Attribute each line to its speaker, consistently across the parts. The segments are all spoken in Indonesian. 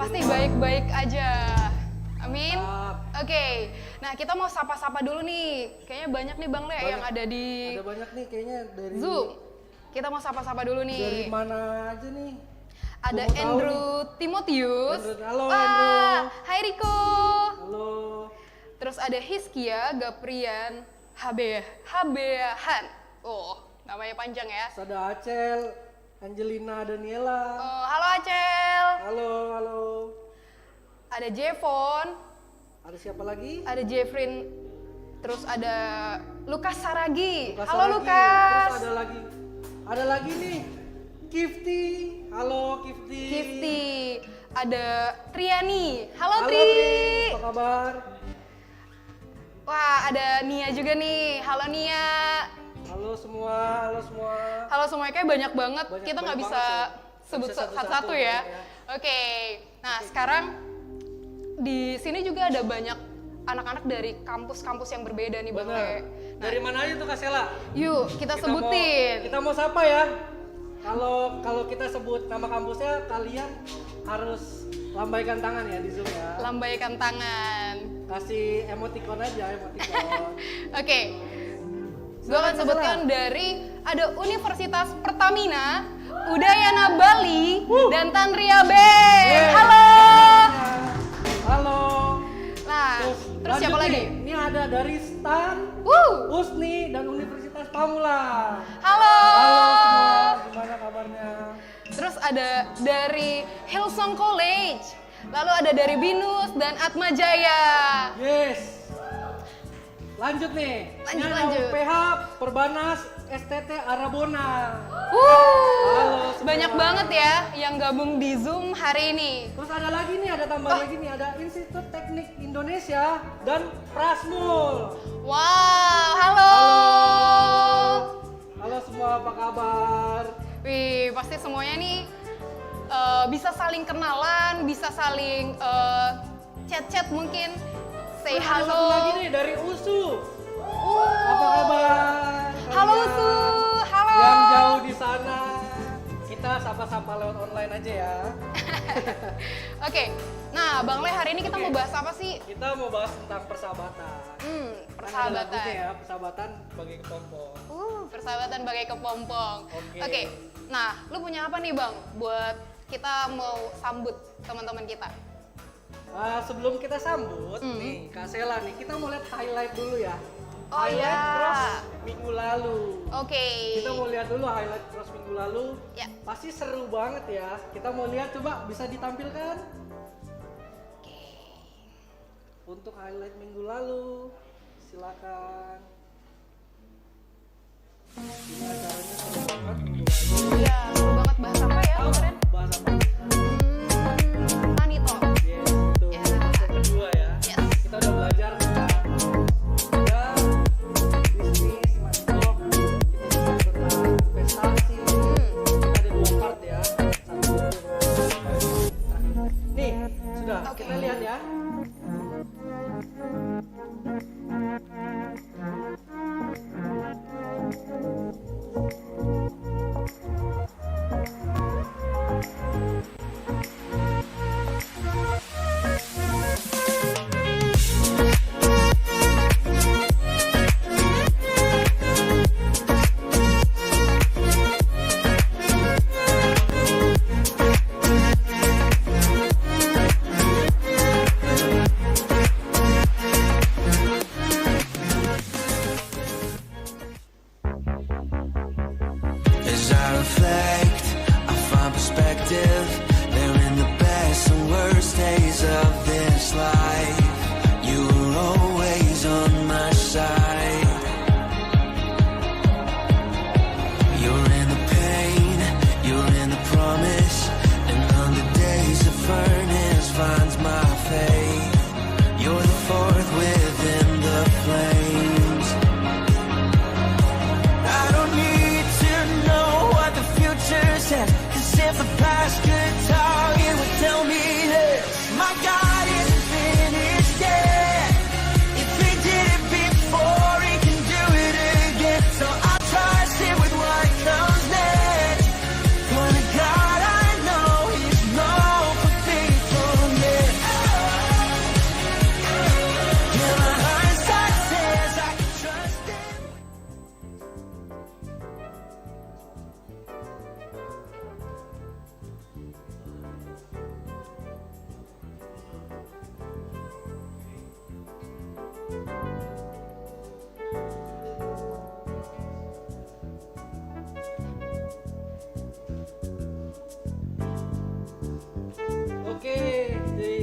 Speaker 1: Pasti baik-baik aja. Amin. Oke. Nah, kita mau sapa-sapa dulu nih. Kayaknya banyak nih Bang Le yang ada di
Speaker 2: Ada banyak nih kayaknya dari
Speaker 1: Zoom. Kita mau sapa-sapa dulu nih.
Speaker 2: Dari mana aja nih?
Speaker 1: Ada Andrew Timotius.
Speaker 2: Halo Andrew.
Speaker 1: Hai Riko.
Speaker 2: Halo.
Speaker 1: Terus ada Hiskia Gaprian Habehan. Oh, namanya panjang ya.
Speaker 2: Terus ada Acel, Angelina Daniela.
Speaker 1: Oh, halo Acel.
Speaker 2: Halo.
Speaker 1: Ada Jevon.
Speaker 2: Ada siapa lagi?
Speaker 1: Ada Jeffrin. Terus ada Lukas Saragi.
Speaker 2: Lukas
Speaker 1: Halo
Speaker 2: Saragi.
Speaker 1: Lukas.
Speaker 2: Terus ada lagi nih. Kifty. Halo Kifty.
Speaker 1: Kifty. Ada Triani. Halo,
Speaker 2: Halo
Speaker 1: Tri.
Speaker 2: Apa kabar?
Speaker 1: Wah, ada Nia juga nih. Halo Nia.
Speaker 2: Halo semua.
Speaker 1: Halo semuanya, kayak banyak banget.
Speaker 2: Banyak
Speaker 1: Kita nggak bisa
Speaker 2: banget,
Speaker 1: sebut
Speaker 2: Nggak bisa
Speaker 1: satu-satu ya. Oke. Nah, sekarang di sini juga ada banyak anak-anak dari kampus-kampus yang berbeda nih Bang Le.
Speaker 2: Benar.
Speaker 1: Nah,
Speaker 2: Dari mana aja tuh Kak Sela?
Speaker 1: yuk kita sebutin.
Speaker 2: Kita mau sapa ya. Kalau kita sebut nama kampusnya, kalian harus lambaikan tangan ya di Zoom ya.
Speaker 1: Lambaikan tangan.
Speaker 2: Kasih emoticon aja, emoticon.
Speaker 1: Oke. Gue akan sebutkan dari ada Universitas Pertamina, Udayana Bali, dan Tanria Bank.
Speaker 2: Yeah.
Speaker 1: Halo.
Speaker 2: Halo.
Speaker 1: Nah, terus siapa
Speaker 2: lanjut
Speaker 1: lagi?
Speaker 2: nih. Ini ada dari STAN, USNI, dan Universitas Pamulang.
Speaker 1: Halo.
Speaker 2: Halo semua, gimana kabarnya?
Speaker 1: Terus ada dari Hillsong College, lalu ada dari BINUS dan Atma Jaya.
Speaker 2: Yes. Lanjut nih. Ini ada
Speaker 1: Lanjut.
Speaker 2: UPH, Perbanas, STT, Arabona. semua.
Speaker 1: Banyak banget ya yang gabung di Zoom hari ini.
Speaker 2: Terus ada lagi nih, ada tambahan lagi nih, ada Institut Teknik Indonesia dan Prasmul.
Speaker 1: Wow, halo.
Speaker 2: Halo semua, apa kabar?
Speaker 1: Wih, pasti semuanya nih bisa saling kenalan, bisa saling chat-chat mungkin. Say
Speaker 2: Terus ada
Speaker 1: halo.
Speaker 2: satu lagi nih dari USU. Apa kabar?
Speaker 1: Halo
Speaker 2: kalian?
Speaker 1: Usu, halo.
Speaker 2: Yang jauh di sana, kita sapa-sapa lewat online aja ya.
Speaker 1: Oke, nah Bang Le hari ini kita mau bahas apa sih?
Speaker 2: Kita mau bahas tentang persahabatan. Kan ada
Speaker 1: Persahabatan.
Speaker 2: lagunya ya, persahabatan sebagai kepompong.
Speaker 1: Persahabatan bagai kepompong. Oke, nah lu punya apa nih Bang buat kita mau sambut teman-teman kita?
Speaker 2: Sebelum kita sambut nih Kak Sela nih, kita mau lihat highlight dulu ya.
Speaker 1: Oh
Speaker 2: highlight
Speaker 1: iya.
Speaker 2: cross minggu lalu.
Speaker 1: Oke.
Speaker 2: Kita mau lihat dulu highlight cross minggu lalu.
Speaker 1: Ya.
Speaker 2: Pasti seru banget ya. Kita mau lihat, coba bisa ditampilkan. Untuk highlight minggu lalu, silakan. Ini acaranya seru banget minggu lalu.
Speaker 1: Iya, seru banget bahas apa ya
Speaker 2: Tahu
Speaker 1: kemarin?
Speaker 2: bahas apa?
Speaker 1: Money talk.
Speaker 2: Yes, itu
Speaker 1: Ya.
Speaker 2: episode kedua ya.
Speaker 1: Yes.
Speaker 2: Kita udah belajar tentang ya, bisnis, money talk. Kita juga tentang investasi. Kita ada 2 part ya. Satu nih, sudah.
Speaker 1: Oke.
Speaker 2: Kita lihat ya. Oke, jadi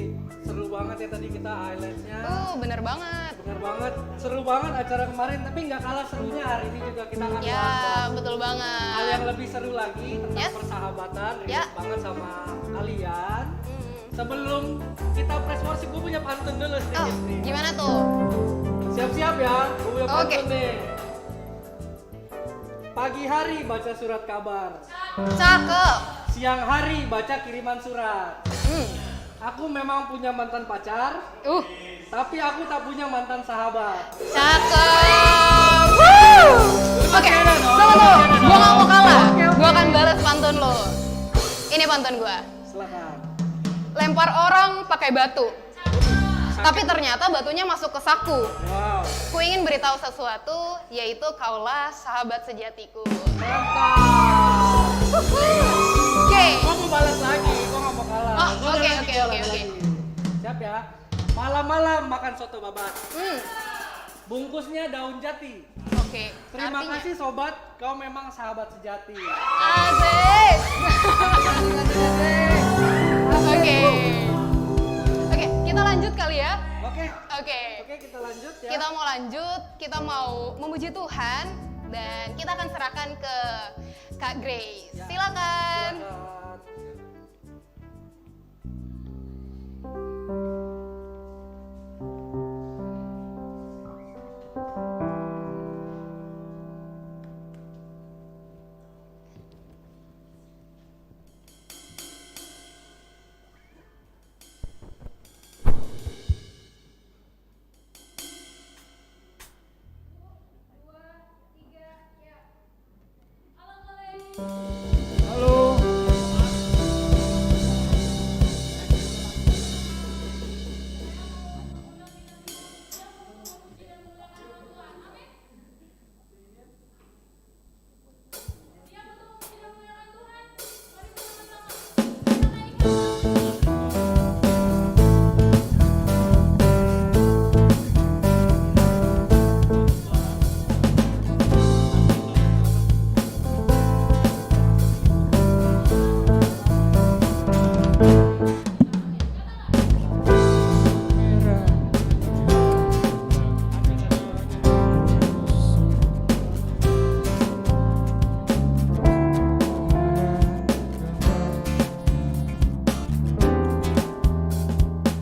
Speaker 2: seru banget ya tadi kita highlightnya.
Speaker 1: Bener banget.
Speaker 2: Bener banget, seru banget acara kemarin, tapi nggak kalah serunya hari ini juga kita akan
Speaker 1: Ya,
Speaker 2: bahas
Speaker 1: betul banget.
Speaker 2: hal yang lebih seru lagi tentang
Speaker 1: Yes.
Speaker 2: persahabatan.
Speaker 1: Ya.
Speaker 2: Relate banget sama kalian.
Speaker 1: Hmm.
Speaker 2: Sebelum kita press worship, gue punya pantun dulu
Speaker 1: Oh,
Speaker 2: sedikit nih.
Speaker 1: gimana tuh?
Speaker 2: Siap-siap ya, gue punya pantun
Speaker 1: Oke.
Speaker 2: nih. Pagi hari baca surat kabar,
Speaker 1: Cakep.
Speaker 2: siang hari baca kiriman surat.
Speaker 1: Hmm.
Speaker 2: Aku memang punya mantan pacar, tapi aku tak punya mantan sahabat.
Speaker 1: Cakep. Woo! Oke, tunggu. Gua gak mau kalah. Gua akan balas pantun lo. Ini pantun gua.
Speaker 2: Silakan.
Speaker 1: Lempar orang pakai batu. Tapi ternyata batunya masuk ke saku.
Speaker 2: Wow.
Speaker 1: Ku ingin beritahu sesuatu, yaitu kaulah sahabat sejatiku.
Speaker 2: Mantap.
Speaker 1: Oke.
Speaker 2: Gua mau balas lagi, gua nggak mau kalah.
Speaker 1: Oh,
Speaker 2: Gua
Speaker 1: oke,
Speaker 2: ada lagi,
Speaker 1: oke,
Speaker 2: gua
Speaker 1: oke,
Speaker 2: ada
Speaker 1: oke.
Speaker 2: lagi. Siap ya. Malam-malam makan soto babat.
Speaker 1: Hmm.
Speaker 2: Bungkusnya daun jati.
Speaker 1: Oke.
Speaker 2: Terima
Speaker 1: Artinya-
Speaker 2: kasih sobat, kau memang sahabat sejati.
Speaker 1: Asik. Oke. Oke, kita lanjut kali ya.
Speaker 2: Oke.
Speaker 1: Oke.
Speaker 2: Oke, kita lanjut ya.
Speaker 1: Kita mau lanjut, kita mau memuji Tuhan dan kita akan serahkan ke Kak Grace.
Speaker 2: Ya.
Speaker 1: Silakan.
Speaker 2: Silakan. Halo.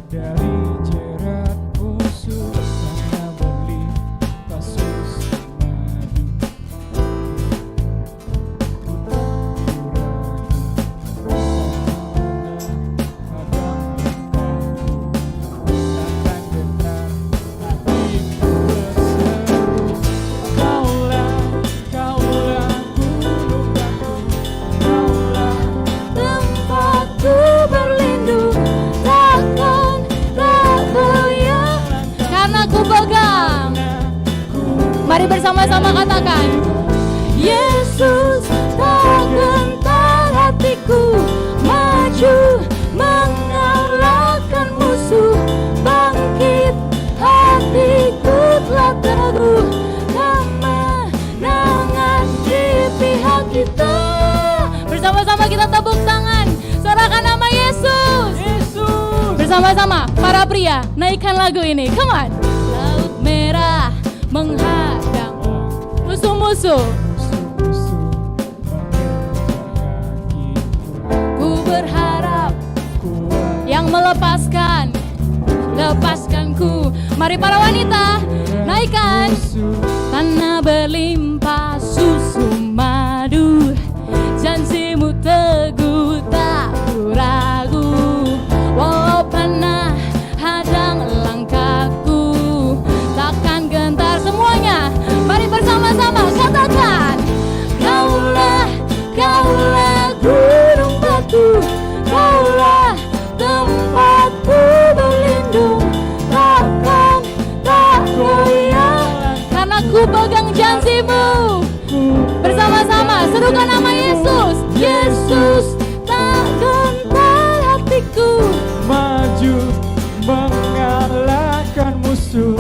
Speaker 3: Dari jerat musuh saya beli kasus madu. Ku abang lukaku takkan gentar hatiku berseru. Kaulah gunung batu, kaulah
Speaker 4: Tempatku berlindung, takkan tak goyah karena ku pegang. Mari bersama-sama katakan, Yesus tak gentar hatiku, maju mengalahkan musuh, bangkit hatiku telah teguh, kemenangan di pihak kita. Bersama-sama kita tepuk tangan, sorakan nama Yesus. Bersama-sama para pria naikkan lagu ini, come on. Laut merah menghadang musuh-musuh, ku berharap yang lepaskanku. Mari para wanita naikkan. Tanah berlimpah susu madu, janjimu teguh tak ku ragu. Walau panah hadang langkahku, takkan gentar. Semuanya mari bersama-sama katakan, kaulah gunung batu, kaulah tempatku berlindung, takkan tak goyah karena ku pegang janjimu. Bersama-sama serukan nama Yesus. Yesus tak gentar hatiku,
Speaker 3: maju mengalahkan musuh.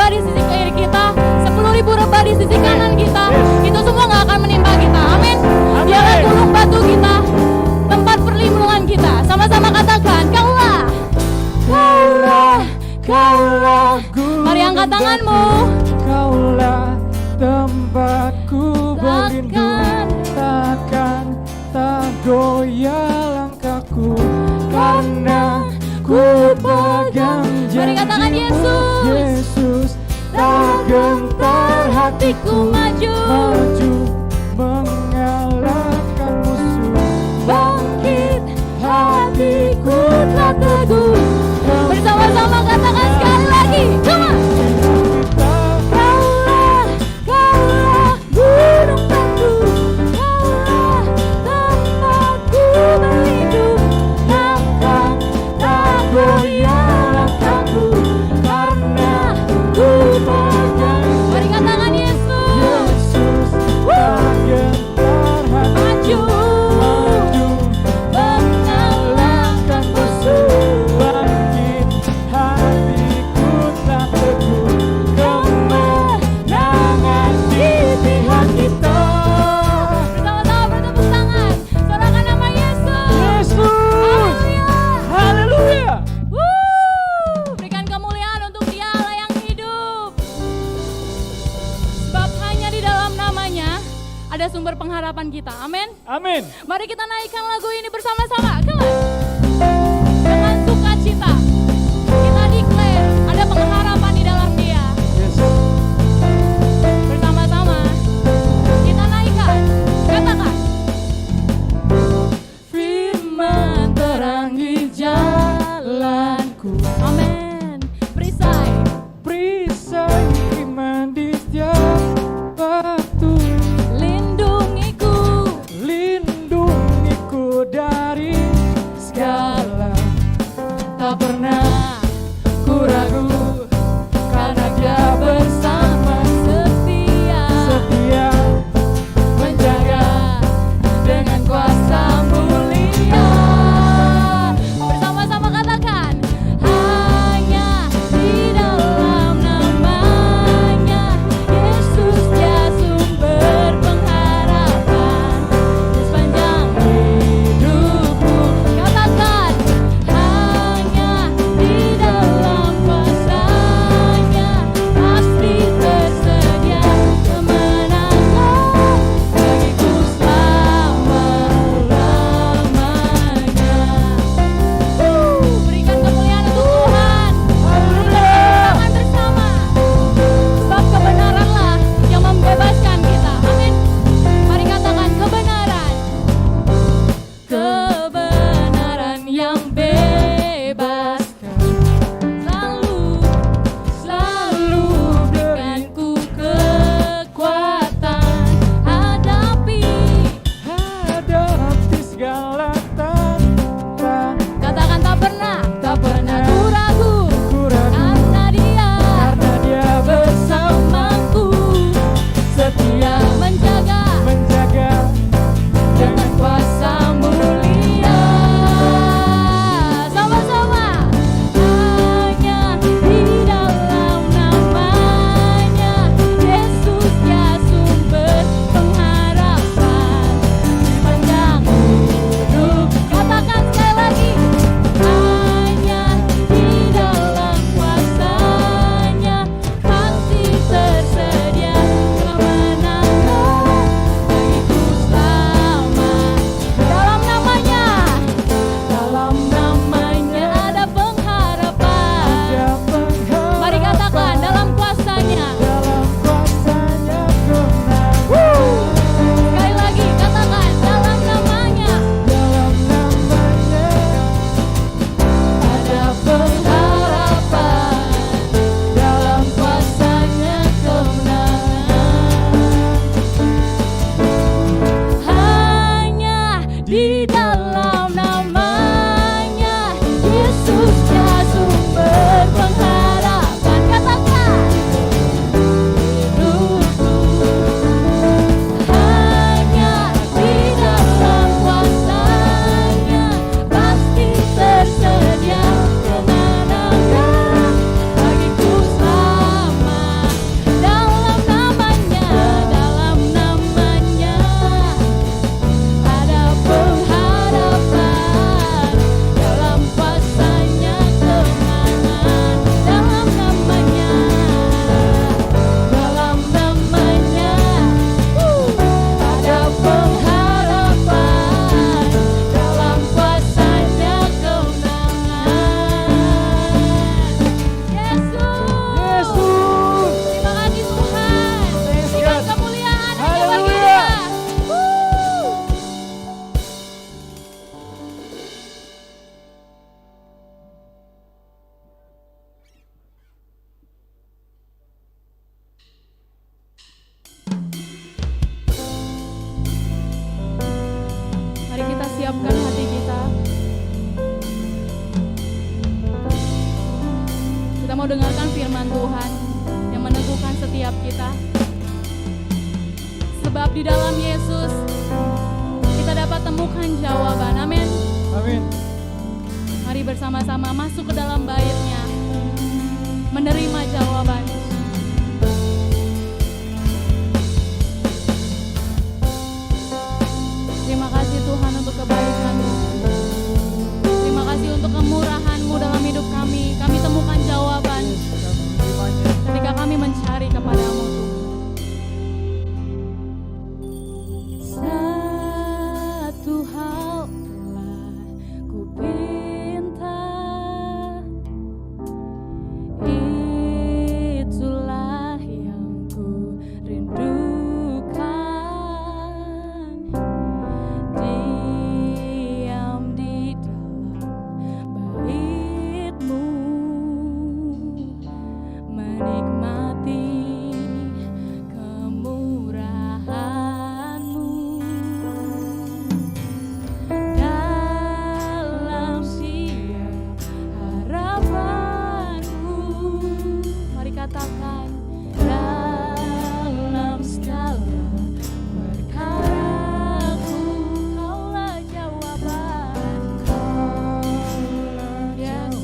Speaker 4: rebah di sisi kiri kita, 10.000 rebah di sisi kanan kita, itu semua gak akan menimpa kita. Amin. Dialah gunung batu kita, tempat perlindungan kita. Sama-sama katakan, Kaulah, Kaulah, Kaulah. Mari angkat tanganmu.
Speaker 3: Kaulah tempatku berlindung, takkan tak goyah langkahku, karena ku pegang
Speaker 4: Mari katakan,
Speaker 3: janjimu, Yesus. Tak gentar hatiku
Speaker 4: maju,
Speaker 3: mengalahkan musuh.
Speaker 4: bangkit hatiku telah teguh. Bersama-sama katakan sekali lagi, come on. Kaulah, Kaulah gunung batu, Kaulah tempatku berlindung, takkan tak goyah langkahku, karena ku pegang. Mari katakan Yesus.
Speaker 3: Tak gentar hatiku
Speaker 4: Maju, mengalahkan musuh.
Speaker 3: bangkit, hatiku tak teguh, kemenangan di pihak kita.
Speaker 4: Bersama-sama bertepuk tangan, sorakan nama Yesus.
Speaker 3: Yesus,
Speaker 4: Haleluya.
Speaker 3: haleluya.
Speaker 4: Berikan kemuliaan untuk Dia Allah yang hidup. Sebab hanya di dalam namanya ada sumber pengharapan kita. Amin.
Speaker 3: Amin.
Speaker 4: Mari kita naikkan lagu ini bersama-sama. Come on. Dengan sukacita kita declare ada pengharapan di dalam Dia.
Speaker 3: Yesus.
Speaker 4: Bersama-sama kita naikkan. Katakan. Firman terangi jalanku. Amin. Perisai.
Speaker 3: Perisai iman di setiap waktu,
Speaker 4: Lindungiku
Speaker 3: lindungiku dari segala.
Speaker 4: tak pernah ku ragu, karena Dia bersama setia menjaga dengan kuasa mulia. Bersama-sama katakan, hanya Kita mau dengarkan firman Tuhan yang meneguhkan setiap kita. Sebab di dalam Yesus kita dapat temukan jawaban. Amin.
Speaker 3: Amin.
Speaker 4: Mari bersama-sama masuk ke dalam bait-Nya, menerima jawaban. Terima kasih Tuhan untuk kebaikan-Mu. Terima kasih untuk kemurahan-Mu dalam hidup kami. Kami temukan jawaban ketika kami mencari kepada-Mu. Satu hal telah ku pinta, itulah yang ku rindukan. Diam di dalam bait-Mu, menikmati kemurahan-Mu. Dalam setiap harapanku, mari katakan, dalam segala perkaraku, Kaulah jawabanku. Yes.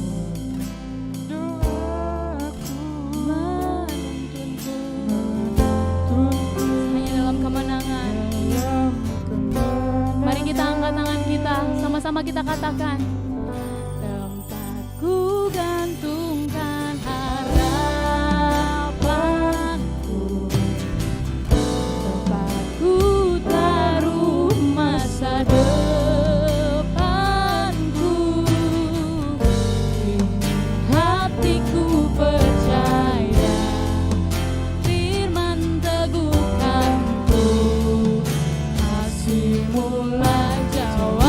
Speaker 4: Menuntunku hanya dalam kemenangan. Mari kita angkat tangan kita, sama-sama kita katakan, tempatku gantungkan harapanku, tempatku taruh masa depanku. Hatiku percaya, firman teguhkanku, kasih-Mu lah jawaban.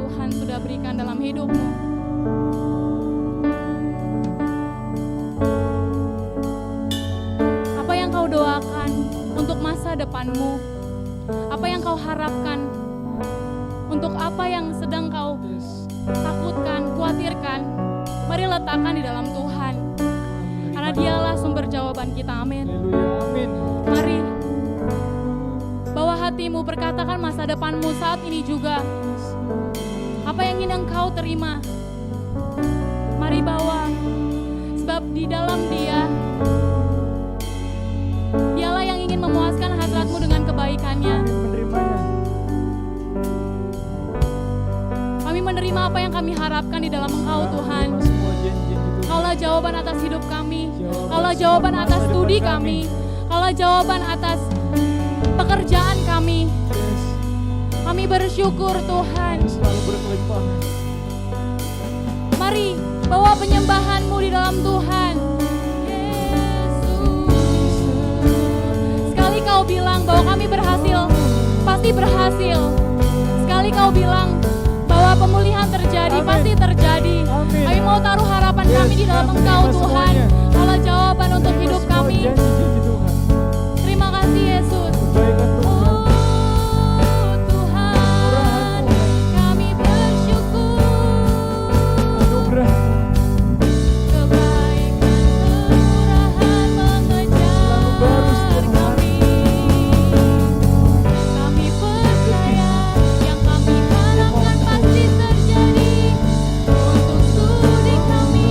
Speaker 4: Tuhan sudah berikan dalam hidupmu. Apa yang kau doakan untuk masa depanmu? Apa yang kau harapkan? Untuk apa yang sedang kau takutkan, khawatirkan? Mari letakkan di dalam Tuhan. Karena dialah sumber jawaban kita, amin.
Speaker 3: Haleluya, amin.
Speaker 4: Mari bawa hatimu, perkatakan masa depanmu saat ini juga. Apa yang ingin engkau terima, mari bawa. Sebab di dalam Dia, Dialah yang ingin memuaskan hasratmu dengan kebaikannya.
Speaker 3: Menerimanya.
Speaker 4: Kami menerima apa yang kami harapkan di dalam Engkau, Tuhan.
Speaker 3: Semua janji itu.
Speaker 4: Kaulah jawaban atas hidup kami. Kaulah jawaban atas studi kami. Kaulah jawaban atas pekerjaan kami.
Speaker 3: Yes.
Speaker 4: Kami bersyukur, Tuhan.
Speaker 3: Selalu berkelimpahan.
Speaker 4: Mari bawa penyembahanmu di dalam Tuhan. Yesus. Sekali kau bilang bahwa kami berhasil, pasti berhasil. Sekali kau bilang bahwa pemulihan terjadi,
Speaker 3: Amin.
Speaker 4: pasti terjadi.
Speaker 3: Amin.
Speaker 4: Kami mau taruh harapan
Speaker 3: Yes,
Speaker 4: kami di dalam
Speaker 3: kami
Speaker 4: Engkau,
Speaker 3: terima
Speaker 4: Tuhan.
Speaker 3: semuanya.
Speaker 4: Kaulah jawaban untuk
Speaker 3: Terima
Speaker 4: hidup
Speaker 3: semua
Speaker 4: kami.
Speaker 3: janji Tuhan.
Speaker 4: Terima kasih, Yesus.
Speaker 3: Kebaikan Tuhan.
Speaker 4: Oh Tuhan, kami bersyukur.
Speaker 3: Anugerah.
Speaker 4: Kebaikan, kemurahan mengejar
Speaker 3: baru setiap hari.
Speaker 4: Kami percaya yang kami harapkan pasti terjadi untuk studi kami.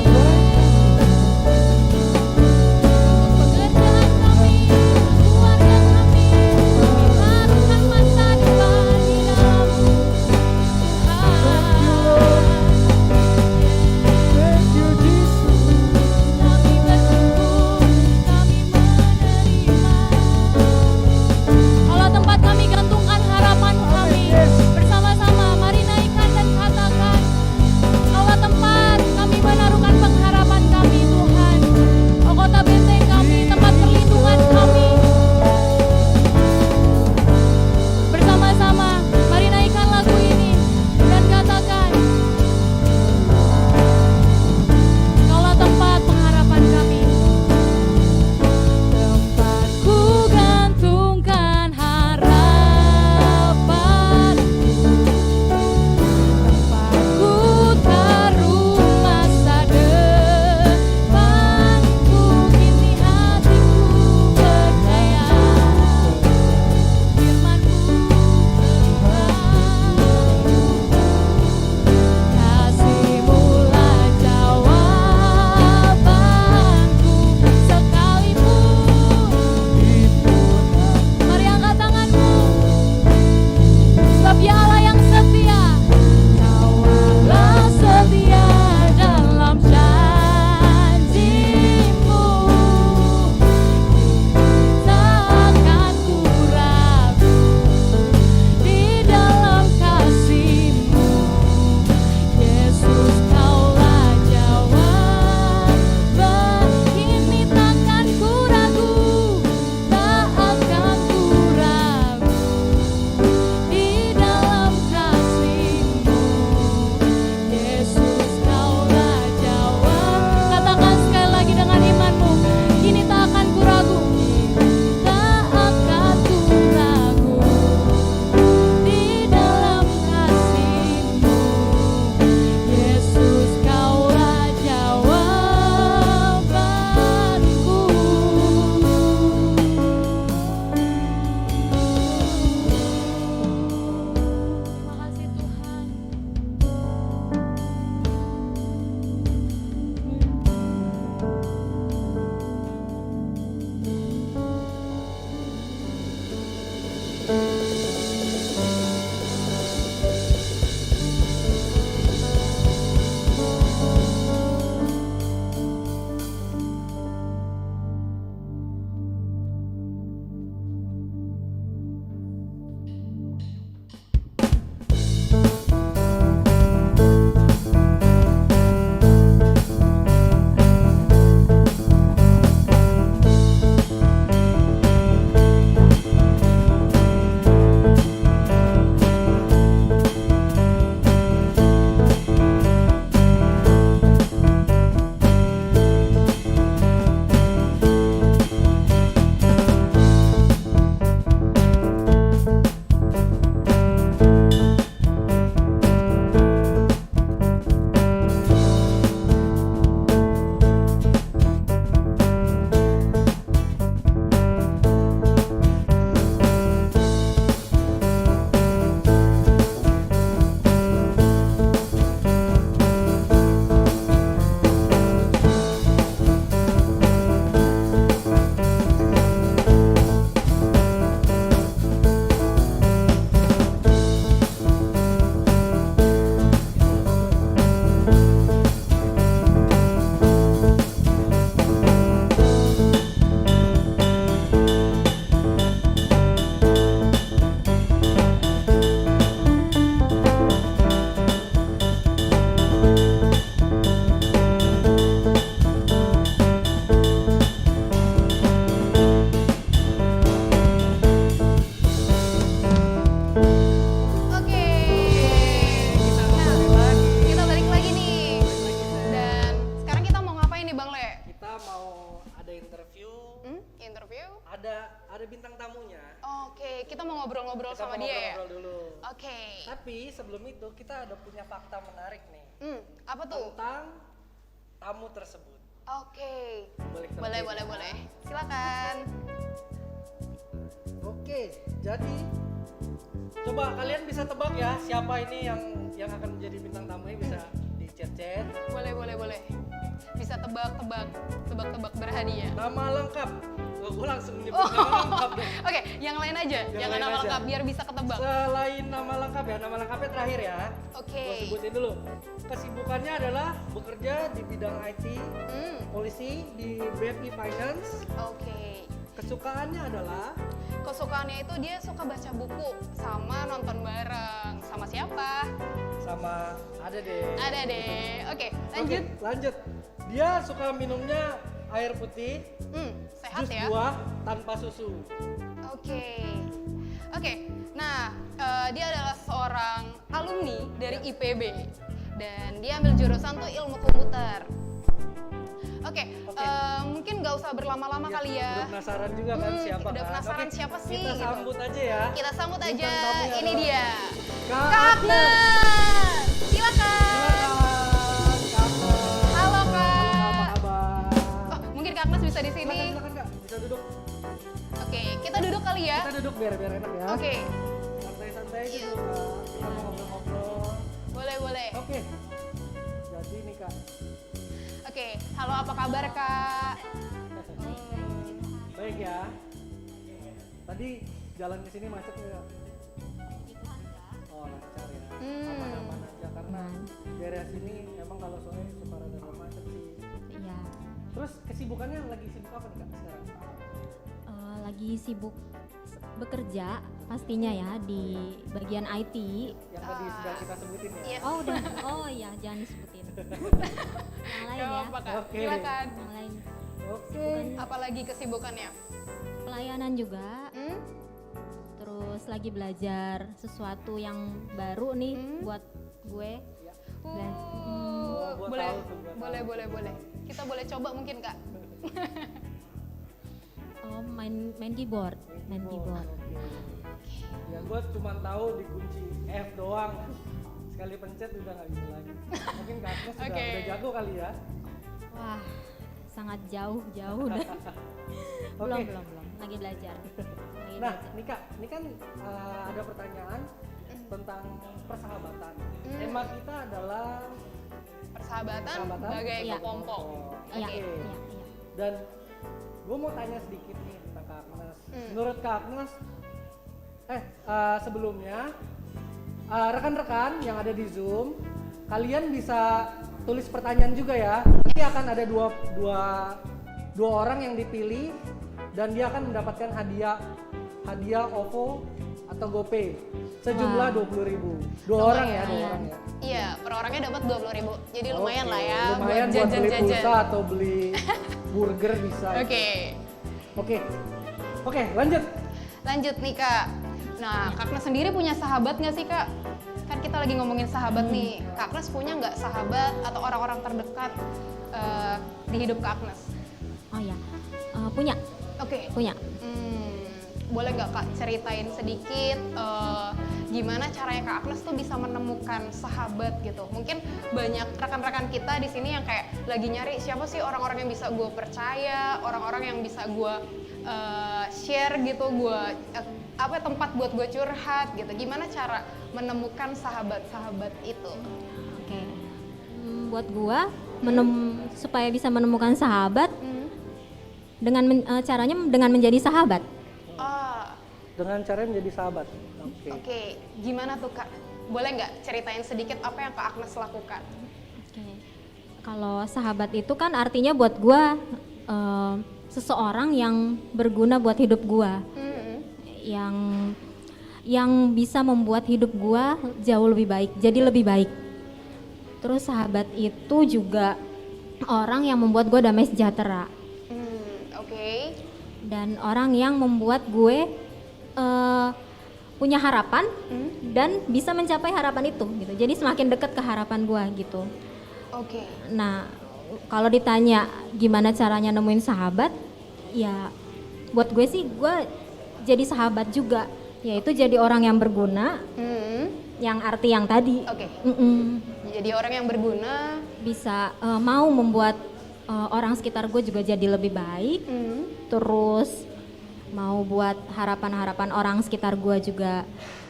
Speaker 2: ada bintang tamunya.
Speaker 1: Oke, kita mau ngobrol-ngobrol
Speaker 2: Kita
Speaker 1: sama
Speaker 2: mau
Speaker 1: dia ya?
Speaker 2: ngobrol dulu.
Speaker 1: Oke.
Speaker 2: Tapi sebelum itu kita ada punya fakta menarik nih
Speaker 1: Apa tuh?
Speaker 2: tentang tamu tersebut.
Speaker 1: Oke.
Speaker 2: Boleh kita
Speaker 1: Boleh,
Speaker 2: lihat
Speaker 1: boleh,
Speaker 2: ya?
Speaker 1: boleh. Silakan.
Speaker 2: Oke, jadi coba kalian bisa tebak ya siapa ini yang akan menjadi bintang tamunya, bisa di chat-chat.
Speaker 1: Boleh, boleh, boleh. Bisa tebak-tebak berhadiah.
Speaker 2: Nama lengkap. Gue langsung nyebut nama lengkap deh.
Speaker 1: Oke, yang lain aja.
Speaker 2: Yang
Speaker 1: Jangan
Speaker 2: lain
Speaker 1: nama
Speaker 2: aja.
Speaker 1: lengkap biar bisa ketebak.
Speaker 2: Selain nama lengkap ya, nama lengkapnya terakhir ya.
Speaker 1: Oke.
Speaker 2: Gue sebutin dulu. Kesibukannya adalah bekerja di bidang IT, polisi di BNI Finance.
Speaker 1: Oke.
Speaker 2: Kesukaannya adalah
Speaker 1: Kesukaannya itu dia suka baca buku sama nonton bareng. Sama siapa?
Speaker 2: sama ada deh.
Speaker 1: Ada deh. Oke, lanjut.
Speaker 2: Oke, lanjut. Dia suka minumnya air putih,
Speaker 1: Sehat
Speaker 2: jus
Speaker 1: ya.
Speaker 2: buah tanpa susu.
Speaker 1: Oke. Oke. Nah, dia adalah seorang alumni dari IPB dan dia ambil jurusan tuh ilmu komputer. Oke,
Speaker 2: Oke.
Speaker 1: mungkin nggak usah berlama-lama
Speaker 2: Iya,
Speaker 1: kali ya.
Speaker 2: Udah penasaran juga kan siapa
Speaker 1: udah
Speaker 2: kan?
Speaker 1: penasaran
Speaker 2: Oke,
Speaker 1: siapa sih,
Speaker 2: Kita
Speaker 1: gitu.
Speaker 2: sambut aja ya.
Speaker 1: Kita sambut aja.
Speaker 2: Bintang tamunya
Speaker 1: Ini
Speaker 2: adalah
Speaker 1: dia.
Speaker 2: Kak
Speaker 1: Kak
Speaker 2: Agnes.
Speaker 1: Agnes. Silakan.
Speaker 2: Silakan, Kak Agnes.
Speaker 1: Halo,
Speaker 2: Halo,
Speaker 1: Kak.
Speaker 2: apa kabar?
Speaker 1: Oh, mungkin Kak Agnes bisa di sini.
Speaker 2: Silakan Kak, bisa duduk.
Speaker 1: Oke, kita duduk kali ya.
Speaker 2: Kita duduk biar enak ya.
Speaker 1: Oke.
Speaker 2: Santai-santai aja
Speaker 1: Iya.
Speaker 2: dulu Kak. Kita mau ngobrol-ngobrol.
Speaker 1: Boleh, boleh.
Speaker 2: Oke. Jadi nih Kak.
Speaker 1: Oke, halo apa kabar Kak?
Speaker 2: Baik ya. Tadi jalan ke sini macet nggak? Oh lancar ya. Aman-aman aja karena daerah sini emang kalau sore suka rada macet sih.
Speaker 5: Iya,
Speaker 2: Terus kesibukannya lagi sibuk apa nih Kak sekarang?
Speaker 5: lagi sibuk bekerja pastinya ya di bagian IT.
Speaker 2: Yang tadi sudah kita sebutin ya.
Speaker 1: Yes.
Speaker 5: Oh udah, oh iya jangan disebutin. Yang lain
Speaker 1: Gak
Speaker 5: ya,
Speaker 1: apa-apa Kak,
Speaker 2: Oke.
Speaker 1: silakan.
Speaker 5: yang lain
Speaker 2: Oke.
Speaker 1: Apalagi kesibukannya?
Speaker 5: pelayanan juga. Terus lagi belajar sesuatu yang baru nih buat gue.
Speaker 2: Gua
Speaker 1: Boleh,
Speaker 2: tahu tuh, gua
Speaker 1: boleh,
Speaker 2: tahu.
Speaker 1: boleh. Kita boleh coba mungkin Kak.
Speaker 5: Oh main keyboard, main keyboard.
Speaker 2: Oke. Ya gue cuma tahu dikunci F doang. Sekali pencet udah nggak bisa lagi. Mungkin Kak Agnes
Speaker 1: Oke.
Speaker 2: udah jago kali ya.
Speaker 5: Wah sangat jauh dah. belum lagi belajar. Lagi
Speaker 2: Nah,
Speaker 5: belajar.
Speaker 2: nih Kak, ini kan ada pertanyaan tentang persahabatan. Tema kita adalah
Speaker 1: Persahabatan
Speaker 2: Persahabatan?
Speaker 1: bagai
Speaker 5: Iya.
Speaker 1: kepompong.
Speaker 5: Iya,
Speaker 2: Oke.
Speaker 5: iya.
Speaker 2: Dan gue mau tanya sedikit nih tentang Kak Agnes. Menurut Kak Agnes, sebelumnya rekan-rekan yang ada di Zoom, kalian bisa tulis pertanyaan juga ya. Ini akan ada dua orang yang dipilih dan dia akan mendapatkan hadiah OVO atau GoPay sejumlah 20.000. Dua orang ya.
Speaker 1: Iya, per orangnya dapat 20.000. Jadi lumayan
Speaker 2: Oke,
Speaker 1: lah ya
Speaker 2: lumayan buat beli pulsa atau beli burger bisa. Oke, lanjut.
Speaker 1: Lanjut nih Kak. Nah, Kak Agnes sendiri punya sahabat nggak sih Kak? Kan kita lagi ngomongin sahabat nih. Kak Agnes punya nggak sahabat atau orang-orang terdekat di hidup Kak Agnes?
Speaker 5: Oh ya, punya.
Speaker 1: Oke. Boleh nggak Kak ceritain sedikit gimana caranya Kak Agnes tuh bisa menemukan sahabat gitu? Mungkin banyak rekan-rekan kita di sini yang kayak lagi nyari siapa sih orang-orang yang bisa gue percaya, orang-orang yang bisa gue share gitu, tempat buat gue curhat gitu. Gimana cara menemukan sahabat-sahabat itu?
Speaker 5: Oke. Buat gua supaya bisa menemukan sahabat caranya dengan menjadi sahabat.
Speaker 2: Dengan cara menjadi sahabat.
Speaker 1: Oke. Gimana tuh Kak? Boleh nggak ceritain sedikit apa yang Kak Agnes lakukan?
Speaker 5: Oke. Kalau sahabat itu kan artinya buat gua seseorang yang berguna buat hidup gua. Yang bisa membuat hidup gua jauh lebih baik, jadi lebih baik. Terus sahabat itu juga orang yang membuat gua damai sejahtera.
Speaker 1: Oke.
Speaker 5: Dan orang yang membuat gue punya harapan dan bisa mencapai harapan itu gitu. Jadi semakin dekat ke harapan gue gitu.
Speaker 1: Oke.
Speaker 5: Nah, kalau ditanya gimana caranya nemuin sahabat, ya buat gue sih gue jadi sahabat juga, yaitu jadi orang yang berguna, yang arti yang tadi.
Speaker 1: Oke.
Speaker 5: Mm-mm.
Speaker 1: Jadi orang yang berguna.
Speaker 5: Bisa mau membuat orang sekitar gue juga jadi lebih baik, terus mau buat harapan-harapan orang sekitar gue juga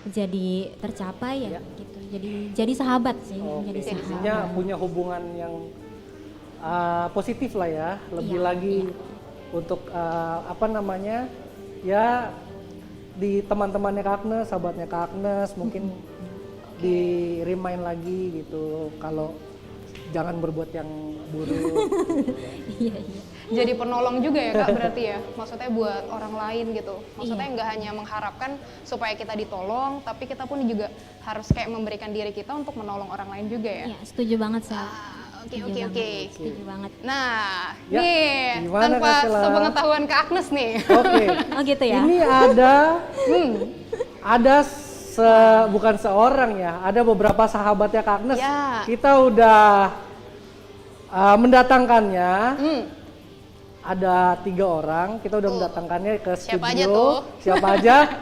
Speaker 5: jadi tercapai ya gitu. Jadi sahabat sih, jadi sahabat.
Speaker 2: Intinya punya hubungan yang positif lah ya, lebih
Speaker 5: Iya,
Speaker 2: lagi untuk apa namanya ya, di teman-temannya Kak Agnes, sahabatnya Kak Agnes mungkin di remind lagi gitu kalau jangan berbuat yang buruk.
Speaker 5: Iya, iya.
Speaker 1: Jadi penolong juga ya Kak berarti ya, maksudnya buat orang lain gitu. Maksudnya nggak hanya mengharapkan supaya kita ditolong, tapi kita pun juga harus kayak memberikan diri kita untuk menolong orang lain juga ya.
Speaker 5: Iya, setuju banget Sel.
Speaker 1: Oke.
Speaker 5: Setuju banget.
Speaker 1: Nah,
Speaker 2: Ya,
Speaker 1: nih
Speaker 2: gimana,
Speaker 1: tanpa
Speaker 2: Kak Sheila?
Speaker 1: sepengetahuan Kak Agnes nih.
Speaker 2: Oke.
Speaker 5: Oh gitu ya.
Speaker 2: Ini ada bukan seorang ya, ada beberapa sahabatnya Kak Agnes.
Speaker 1: Ya.
Speaker 2: Kita udah mendatangkannya. Ada 3 orang, kita udah mendatangkannya ke studio.
Speaker 1: Siapa aja tuh?
Speaker 2: Siapa aja?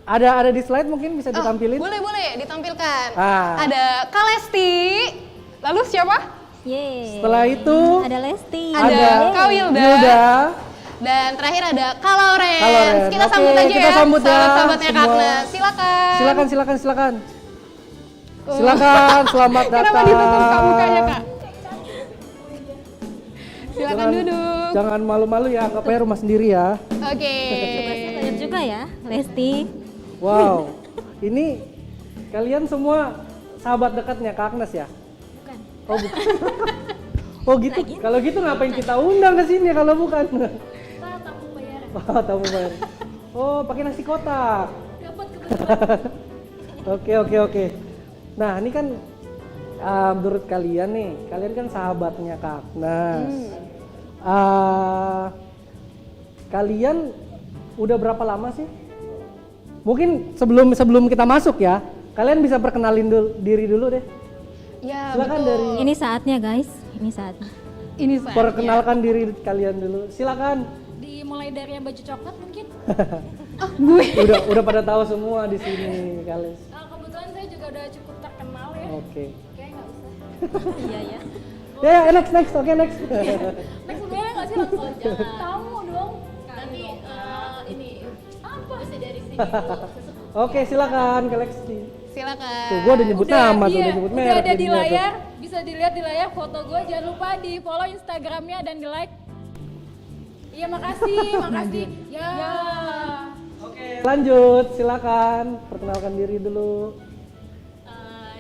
Speaker 2: Ada di slide mungkin bisa ditampilin.
Speaker 1: Boleh ditampilkan.
Speaker 2: Ah.
Speaker 1: Ada Kak Lesti. Lalu siapa?
Speaker 5: Yeay.
Speaker 2: Setelah itu
Speaker 5: Ada Lesti.
Speaker 1: Ada Kak Wilda.
Speaker 2: Wilda.
Speaker 1: Dan terakhir ada Kak Lawrence.
Speaker 2: Kak Lawrence.
Speaker 1: Kita
Speaker 2: Oke,
Speaker 1: sambut aja
Speaker 2: kita
Speaker 1: ya.
Speaker 2: sambut ya
Speaker 1: Sahabat-sahabatnya Kak
Speaker 2: semua.
Speaker 1: Agnes. Silakan.
Speaker 2: Silakan. Silakan, selamat datang.
Speaker 1: Kenapa ditutup Kak mukanya Kak? Silakan duduk.
Speaker 2: Jangan malu-malu ya, anggap aja rumah sendiri ya.
Speaker 1: Oke.
Speaker 5: Banyak juga ya, Lesti.
Speaker 2: Wow, ini kalian semua sahabat dekatnya Kak Agnes ya?
Speaker 5: Bukan.
Speaker 2: Oh bukan. Oh gitu. Kalau gitu ngapain kita undang ke sini kalau bukan?
Speaker 5: Tamu bayaran.
Speaker 2: Oh, tamu bayar. Oh, pakai nasi kotak.
Speaker 5: Dapat kebetulan.
Speaker 2: Oke. Nah, ini kan menurut kalian nih, kalian kan sahabatnya Kak Agnes. Kalian udah berapa lama sih? Mungkin sebelum kita masuk ya, kalian bisa perkenalin diri dulu deh.
Speaker 1: Ya,
Speaker 2: Silakan
Speaker 1: betul.
Speaker 2: dari
Speaker 5: Ini saatnya guys, ini saatnya.
Speaker 1: Ini saya.
Speaker 2: perkenalkan diri kalian dulu. Silakan.
Speaker 4: Dimulai dari yang baju coklat mungkin.
Speaker 2: Udah pada tahu semua di sini kalian.
Speaker 4: Kebetulan saya juga udah cukup terkenal ya.
Speaker 2: Oke.
Speaker 4: Kayak nggak usah.
Speaker 5: Iya ya.
Speaker 2: Ya, next. Oke, next.
Speaker 4: Next sebenarnya nggak sih langsung aja. Tamu dong. Nanti ini apa sih dari sini dulu.
Speaker 2: Oke, silakan Kak Lesti.
Speaker 1: Silakan.
Speaker 2: Tuh, gua udah nyebut nama, tuh
Speaker 4: iya,
Speaker 2: udah nyebut
Speaker 4: udah
Speaker 2: merek.
Speaker 4: ada di
Speaker 2: jadinya tuh.
Speaker 4: layar, bisa dilihat di layar foto gue. Jangan lupa di follow Instagramnya dan di like. Iya makasih. Ya.
Speaker 2: Oke, lanjut. Silakan perkenalkan diri dulu.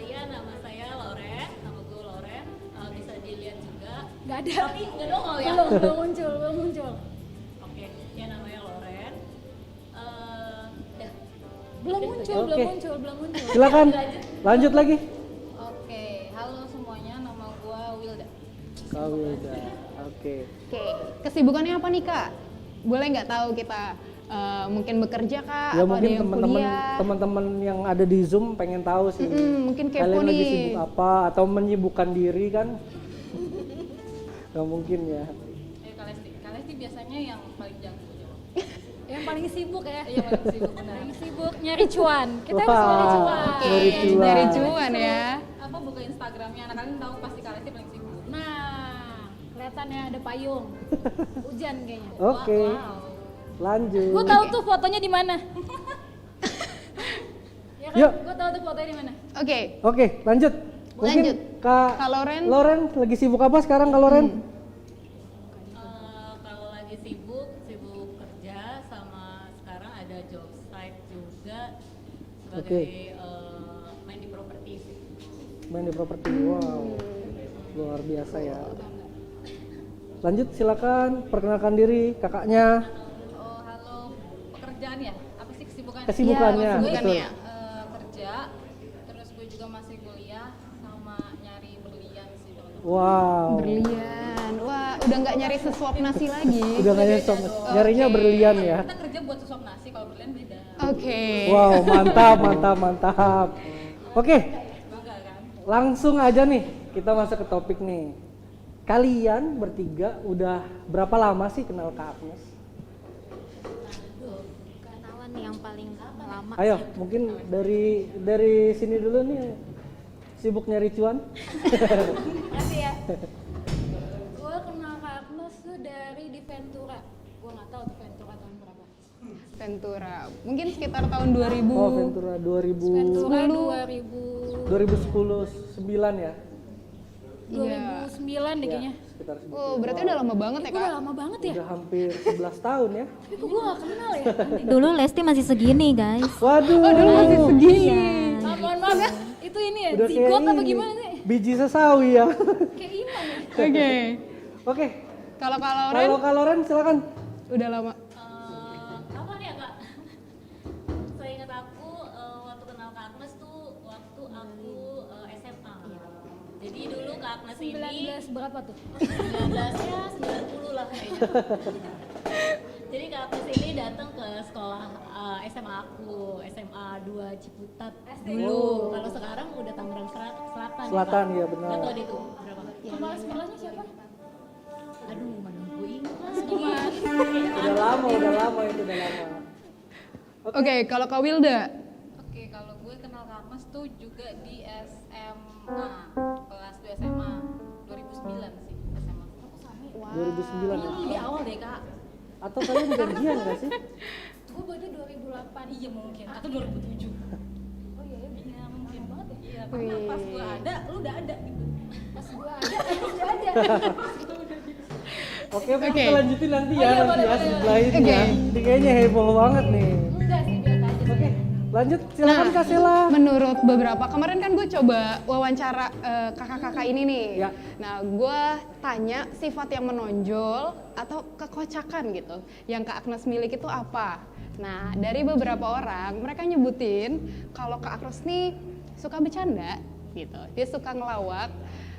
Speaker 6: Ya nama saya Lauren, nama gue Lauren, bisa dilihat juga.
Speaker 4: Nggak ada.
Speaker 6: Tapi nggak nongol ya?
Speaker 4: Belum muncul.
Speaker 6: Oke, ya namanya Lauren. Dah.
Speaker 4: Belum muncul.
Speaker 2: Silakan. Lanjut lagi.
Speaker 6: Oke, halo semuanya, nama gue Wilda.
Speaker 2: Kak Wilda. Oke.
Speaker 1: Oke, kesibukannya apa nih Kak? Boleh nggak tahu kita mungkin bekerja Kak?
Speaker 2: Ya
Speaker 1: atau
Speaker 2: mungkin
Speaker 1: ada yang kuliah?
Speaker 2: teman-teman yang ada di Zoom pengen tahu sih.
Speaker 1: Mungkin kepo
Speaker 2: Kalian lagi
Speaker 1: nih.
Speaker 2: sibuk apa atau menyibukkan diri kan? Gak mungkin ya.
Speaker 6: Kalesti biasanya yang paling jago jawab.
Speaker 4: Yang paling sibuk ya.
Speaker 6: Iya paling sibuk benar.
Speaker 4: Paling sibuk nyari cuan. Kita harus
Speaker 2: Wah,
Speaker 4: nyari cuan.
Speaker 2: nyari cuan.
Speaker 1: Dari cuan ya.
Speaker 6: Apa buka Instagramnya? Anak kalian tahu pasti Kalesti paling sibuk.
Speaker 4: Nah, kelihatannya ada payung. Hujan kayaknya.
Speaker 2: Oke. Lanjut.
Speaker 4: Gue tahu tuh fotonya di mana. Ya kan?
Speaker 2: Yuk.
Speaker 4: Gue tahu tuh fotonya di mana.
Speaker 1: Oke,
Speaker 2: Lanjut. Mungkin
Speaker 1: Lanjut.
Speaker 2: Kak
Speaker 1: Kak Lauren.
Speaker 2: Lauren lagi sibuk apa sekarang Kak Lauren?
Speaker 6: Kalau lagi sibuk kerja, sama sekarang ada job site juga sebagai main di properti sih.
Speaker 2: Main di properti. Wow. Luar biasa ya. Lanjut silakan perkenalkan diri kakaknya.
Speaker 6: Oh halo, pekerjaan ya? Apa sih kesibukan?
Speaker 2: Kesibukannya.
Speaker 1: Iya,
Speaker 2: betul.
Speaker 1: kesibukannya.
Speaker 6: Kerja, terus gue juga masih kuliah sama nyari berlian sih teman-teman.
Speaker 2: Wow.
Speaker 1: Berlian. Wah, udah nggak nyari sesuap nasi lagi.
Speaker 2: Udah nggak nyari nyarinya berlian ya.
Speaker 6: Kita kerja buat sesuap nasi, kalau berlian beda.
Speaker 1: Oke.
Speaker 2: Wow, mantap. Oke.
Speaker 6: Bangga kan?
Speaker 2: Langsung aja nih kita masuk ke topik nih. Kalian bertiga udah berapa lama sih kenal Kak Agnes?
Speaker 5: Kapan yang paling lama?
Speaker 2: Ayo, mungkin dari sini dulu nih, sibuk nyari cuan.
Speaker 4: Makasih ya. Gue kenal Kak Agnes tuh dari di Ventura. Gue nggak tahu tuh Ventura tahun berapa.
Speaker 1: Ventura. Mungkin sekitar tahun 2000.
Speaker 2: Oh, Ventura 2000.
Speaker 4: Ventura
Speaker 2: 2010 9 ya.
Speaker 4: 2009 deh kayaknya.
Speaker 2: Sekitar segitu.
Speaker 1: Oh, berarti udah lama banget ya,
Speaker 4: Gue
Speaker 1: Kak?
Speaker 4: udah lama banget ya.
Speaker 2: Udah hampir 11 tahun ya.
Speaker 4: Tapi kok gue gak kenal ya.
Speaker 5: Dulu Lesti masih segini guys.
Speaker 2: Waduh.
Speaker 1: Dulu masih segini.
Speaker 4: Ah, mohon maaf ya. Itu ini ya,
Speaker 2: Udah kayak
Speaker 4: zigot apa
Speaker 2: ini,
Speaker 4: gimana sih?
Speaker 2: biji sesawi ya.
Speaker 4: Kayak Iman ya.
Speaker 1: Oke.
Speaker 2: Oke,
Speaker 1: Kalau Kak Lauren
Speaker 2: kalau Kaloren silakan.
Speaker 1: udah lama.
Speaker 6: Kapan ya kak? Saya ingat aku waktu kenal Kak Agnes tuh waktu aku SMA. Jadi dulu Kak Agnes ini
Speaker 4: 19 berapa tuh?
Speaker 6: 19-nya 90 lah kayaknya. Jadi Kak Agnes ini datang ke sekolah SMA aku, SMA 2 Ciputat dulu. Kalau sekarang udah Tangerang Selatan.
Speaker 2: Selatan,
Speaker 6: Kak.
Speaker 2: ya, benar.
Speaker 6: Nggak tahu deh tuh berapa.
Speaker 4: Kepala sekolahnya siapa?
Speaker 6: Aduh, mana gue ingat mas.
Speaker 2: Udah lama itu udah lama.
Speaker 1: Oke, kalau Kak Wilda.
Speaker 7: Oke, kalau gue kenal Kak Agnes tuh juga di SMA, kelas 2 SMA, 2009 sih SMA.
Speaker 2: 2009 ya.
Speaker 6: Di awal deh kak.
Speaker 2: Atau kalian janjian nggak sih?
Speaker 4: Gue berarti 2008.
Speaker 6: Iya mungkin. Atau 2007.
Speaker 4: Oh iya ya.
Speaker 6: Iya mungkin banget ya. Iya, karena
Speaker 1: Wih.
Speaker 6: pas gue ada, lu udah ada gitu.
Speaker 4: Pas gue ada, udah ada.
Speaker 2: Oke,
Speaker 1: Oke.
Speaker 2: kita lanjutin nanti ya,
Speaker 4: iya,
Speaker 2: nanti
Speaker 4: boleh,
Speaker 2: ya
Speaker 4: boleh.
Speaker 2: sebelah ini
Speaker 1: Oke.
Speaker 2: ya. Ini kayaknya heboh banget nih.
Speaker 4: Enggak sih, biasa aja.
Speaker 2: Oke, lanjut silakan Kak Sela.
Speaker 1: Menurut beberapa, kemarin kan gue coba wawancara kakak-kakak ini nih.
Speaker 2: Ya.
Speaker 1: Nah, gue tanya sifat yang menonjol atau kekocakan gitu, yang Kak Agnes miliki itu apa? Nah, dari beberapa orang, mereka nyebutin kalau Kak Agnes nih suka bercanda gitu. Dia suka ngelawak,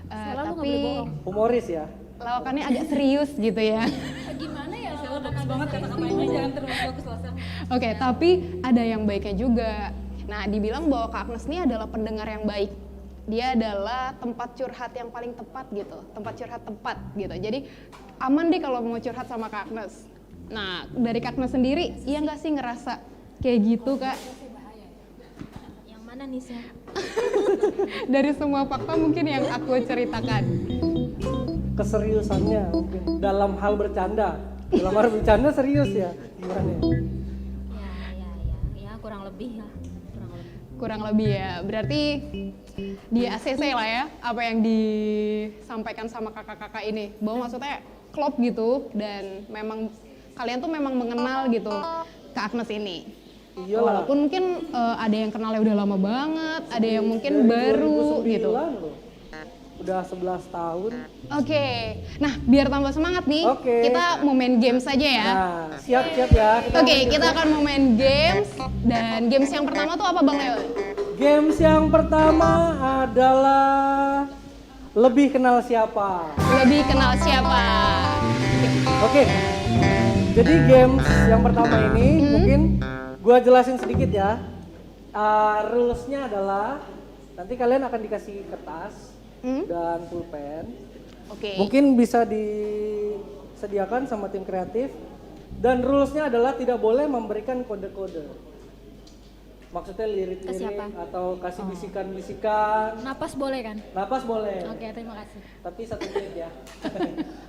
Speaker 4: Sela, lu nggak
Speaker 1: tapi
Speaker 4: boleh bohong.
Speaker 2: Humoris ya.
Speaker 1: lawakannya agak serius gitu ya.
Speaker 4: Gimana ya?
Speaker 6: Sela bagus banget kata-katanya, jangan terlalu bagus lah Sel.
Speaker 1: Oke, tapi ada yang baiknya juga. Nah, dibilang bahwa Kak Agnes ini adalah pendengar yang baik. Dia adalah tempat curhat yang paling tepat gitu, tempat curhat tepat gitu. Jadi aman deh kalau mau curhat sama Kak Agnes. Nah, dari Kak Agnes sendiri, iya nggak sih ngerasa kayak gitu Kak?
Speaker 5: Yang mana nih sih?
Speaker 1: Dari semua fakta mungkin yang aku ceritakan.
Speaker 2: Keseriusannya mungkin dalam hal bercanda. Dalam hal bercanda serius ya. Gimana ya?
Speaker 5: Ya kurang lebih lah. Kurang lebih.
Speaker 1: Kurang lebih ya, berarti di ACC lah ya, apa yang disampaikan sama kakak-kakak ini. Bahwa maksudnya klop gitu, dan memang kalian tuh memang mengenal gitu Kak Agnes ini.
Speaker 2: Iyalah.
Speaker 1: Walaupun mungkin ada yang kenalnya udah lama banget, ada yang mungkin
Speaker 2: Dari
Speaker 1: baru
Speaker 2: 2009
Speaker 1: gitu.
Speaker 2: loh. Udah 11 tahun.
Speaker 1: Oke, nah biar tambah semangat nih,
Speaker 2: Oke.
Speaker 1: kita mau main games aja ya.
Speaker 2: Nah, siap-siap ya.
Speaker 1: Oke, kita akan mau main games, dan games yang pertama tuh apa Bang Leo?
Speaker 2: Games yang pertama adalah lebih kenal siapa.
Speaker 1: Lebih kenal siapa?
Speaker 2: Oke. Jadi games yang pertama ini mungkin gua jelasin sedikit ya. Rules-nya adalah nanti kalian akan dikasih kertas dan pulpen.
Speaker 1: Oke.
Speaker 2: Mungkin bisa disediakan sama tim kreatif. Dan rules-nya adalah tidak boleh memberikan kode-kode. Maksudnya
Speaker 5: Ke
Speaker 2: lirik-lirik
Speaker 5: siapa?
Speaker 2: atau kasih bisikan-bisikan.
Speaker 4: Napas boleh kan?
Speaker 2: Napas boleh.
Speaker 4: Oke, terima kasih.
Speaker 2: Tapi 1 menit ya.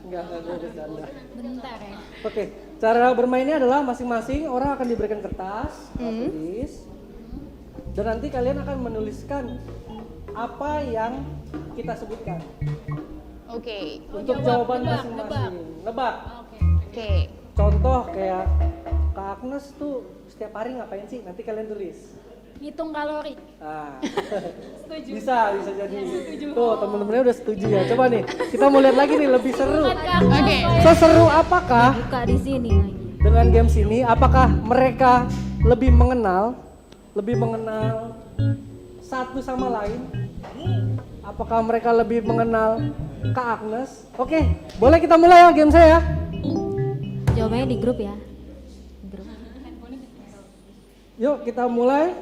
Speaker 2: Enggak gue bercanda.
Speaker 4: Bentar ya.
Speaker 2: Oke, cara bermainnya adalah masing-masing orang akan diberikan kertas, tulis, dan nanti kalian akan menuliskan apa yang kita sebutkan
Speaker 1: Oke.
Speaker 2: untuk jawaban masing-masing. Nebak.
Speaker 1: Oke.
Speaker 2: Contoh kayak Kak Agnes tuh setiap hari ngapain sih? Nanti kalian tulis.
Speaker 4: Ngitung kalori.
Speaker 2: Nah, bisa jadi. Tuh temen-temennya udah setuju ya. Coba nih, kita mau lihat lagi nih lebih seru.
Speaker 1: Oke.
Speaker 2: Seseru apakah
Speaker 5: Buka di sini lagi.
Speaker 2: dengan games ini? Apakah mereka lebih mengenal satu sama lain? Apakah mereka lebih mengenal Kak Agnes? Oke, boleh kita mulai ya game saya.
Speaker 5: Jawabannya di grup ya. Grup.
Speaker 2: Yuk kita mulai.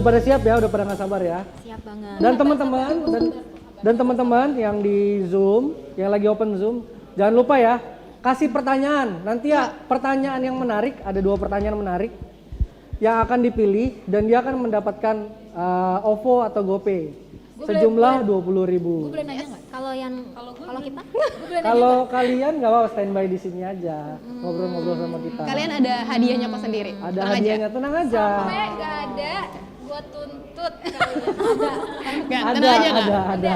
Speaker 2: Udah pada siap ya? Udah pada nggak sabar ya?
Speaker 5: Siap banget.
Speaker 2: Dan teman-teman yang di Zoom, yang lagi open Zoom, jangan lupa ya, kasih pertanyaan. Nanti ya pertanyaan yang menarik, ada 2 pertanyaan menarik yang akan dipilih dan dia akan mendapatkan OVO atau GoPay sejumlah 20.000.
Speaker 6: Boleh nanya nggak?
Speaker 5: Kalau kita
Speaker 2: Kalau kalian nggak apa-apa standby di sini aja, ngobrol-ngobrol sama kita.
Speaker 1: Kalian ada hadiahnya kok sendiri.
Speaker 2: Ada
Speaker 1: Tenang
Speaker 2: hadiahnya, tenang aja.
Speaker 7: Sampai nggak ada, gua tuntut kalian.
Speaker 1: Nggak,
Speaker 2: Ada,
Speaker 1: tenang aja Kak.
Speaker 2: ada.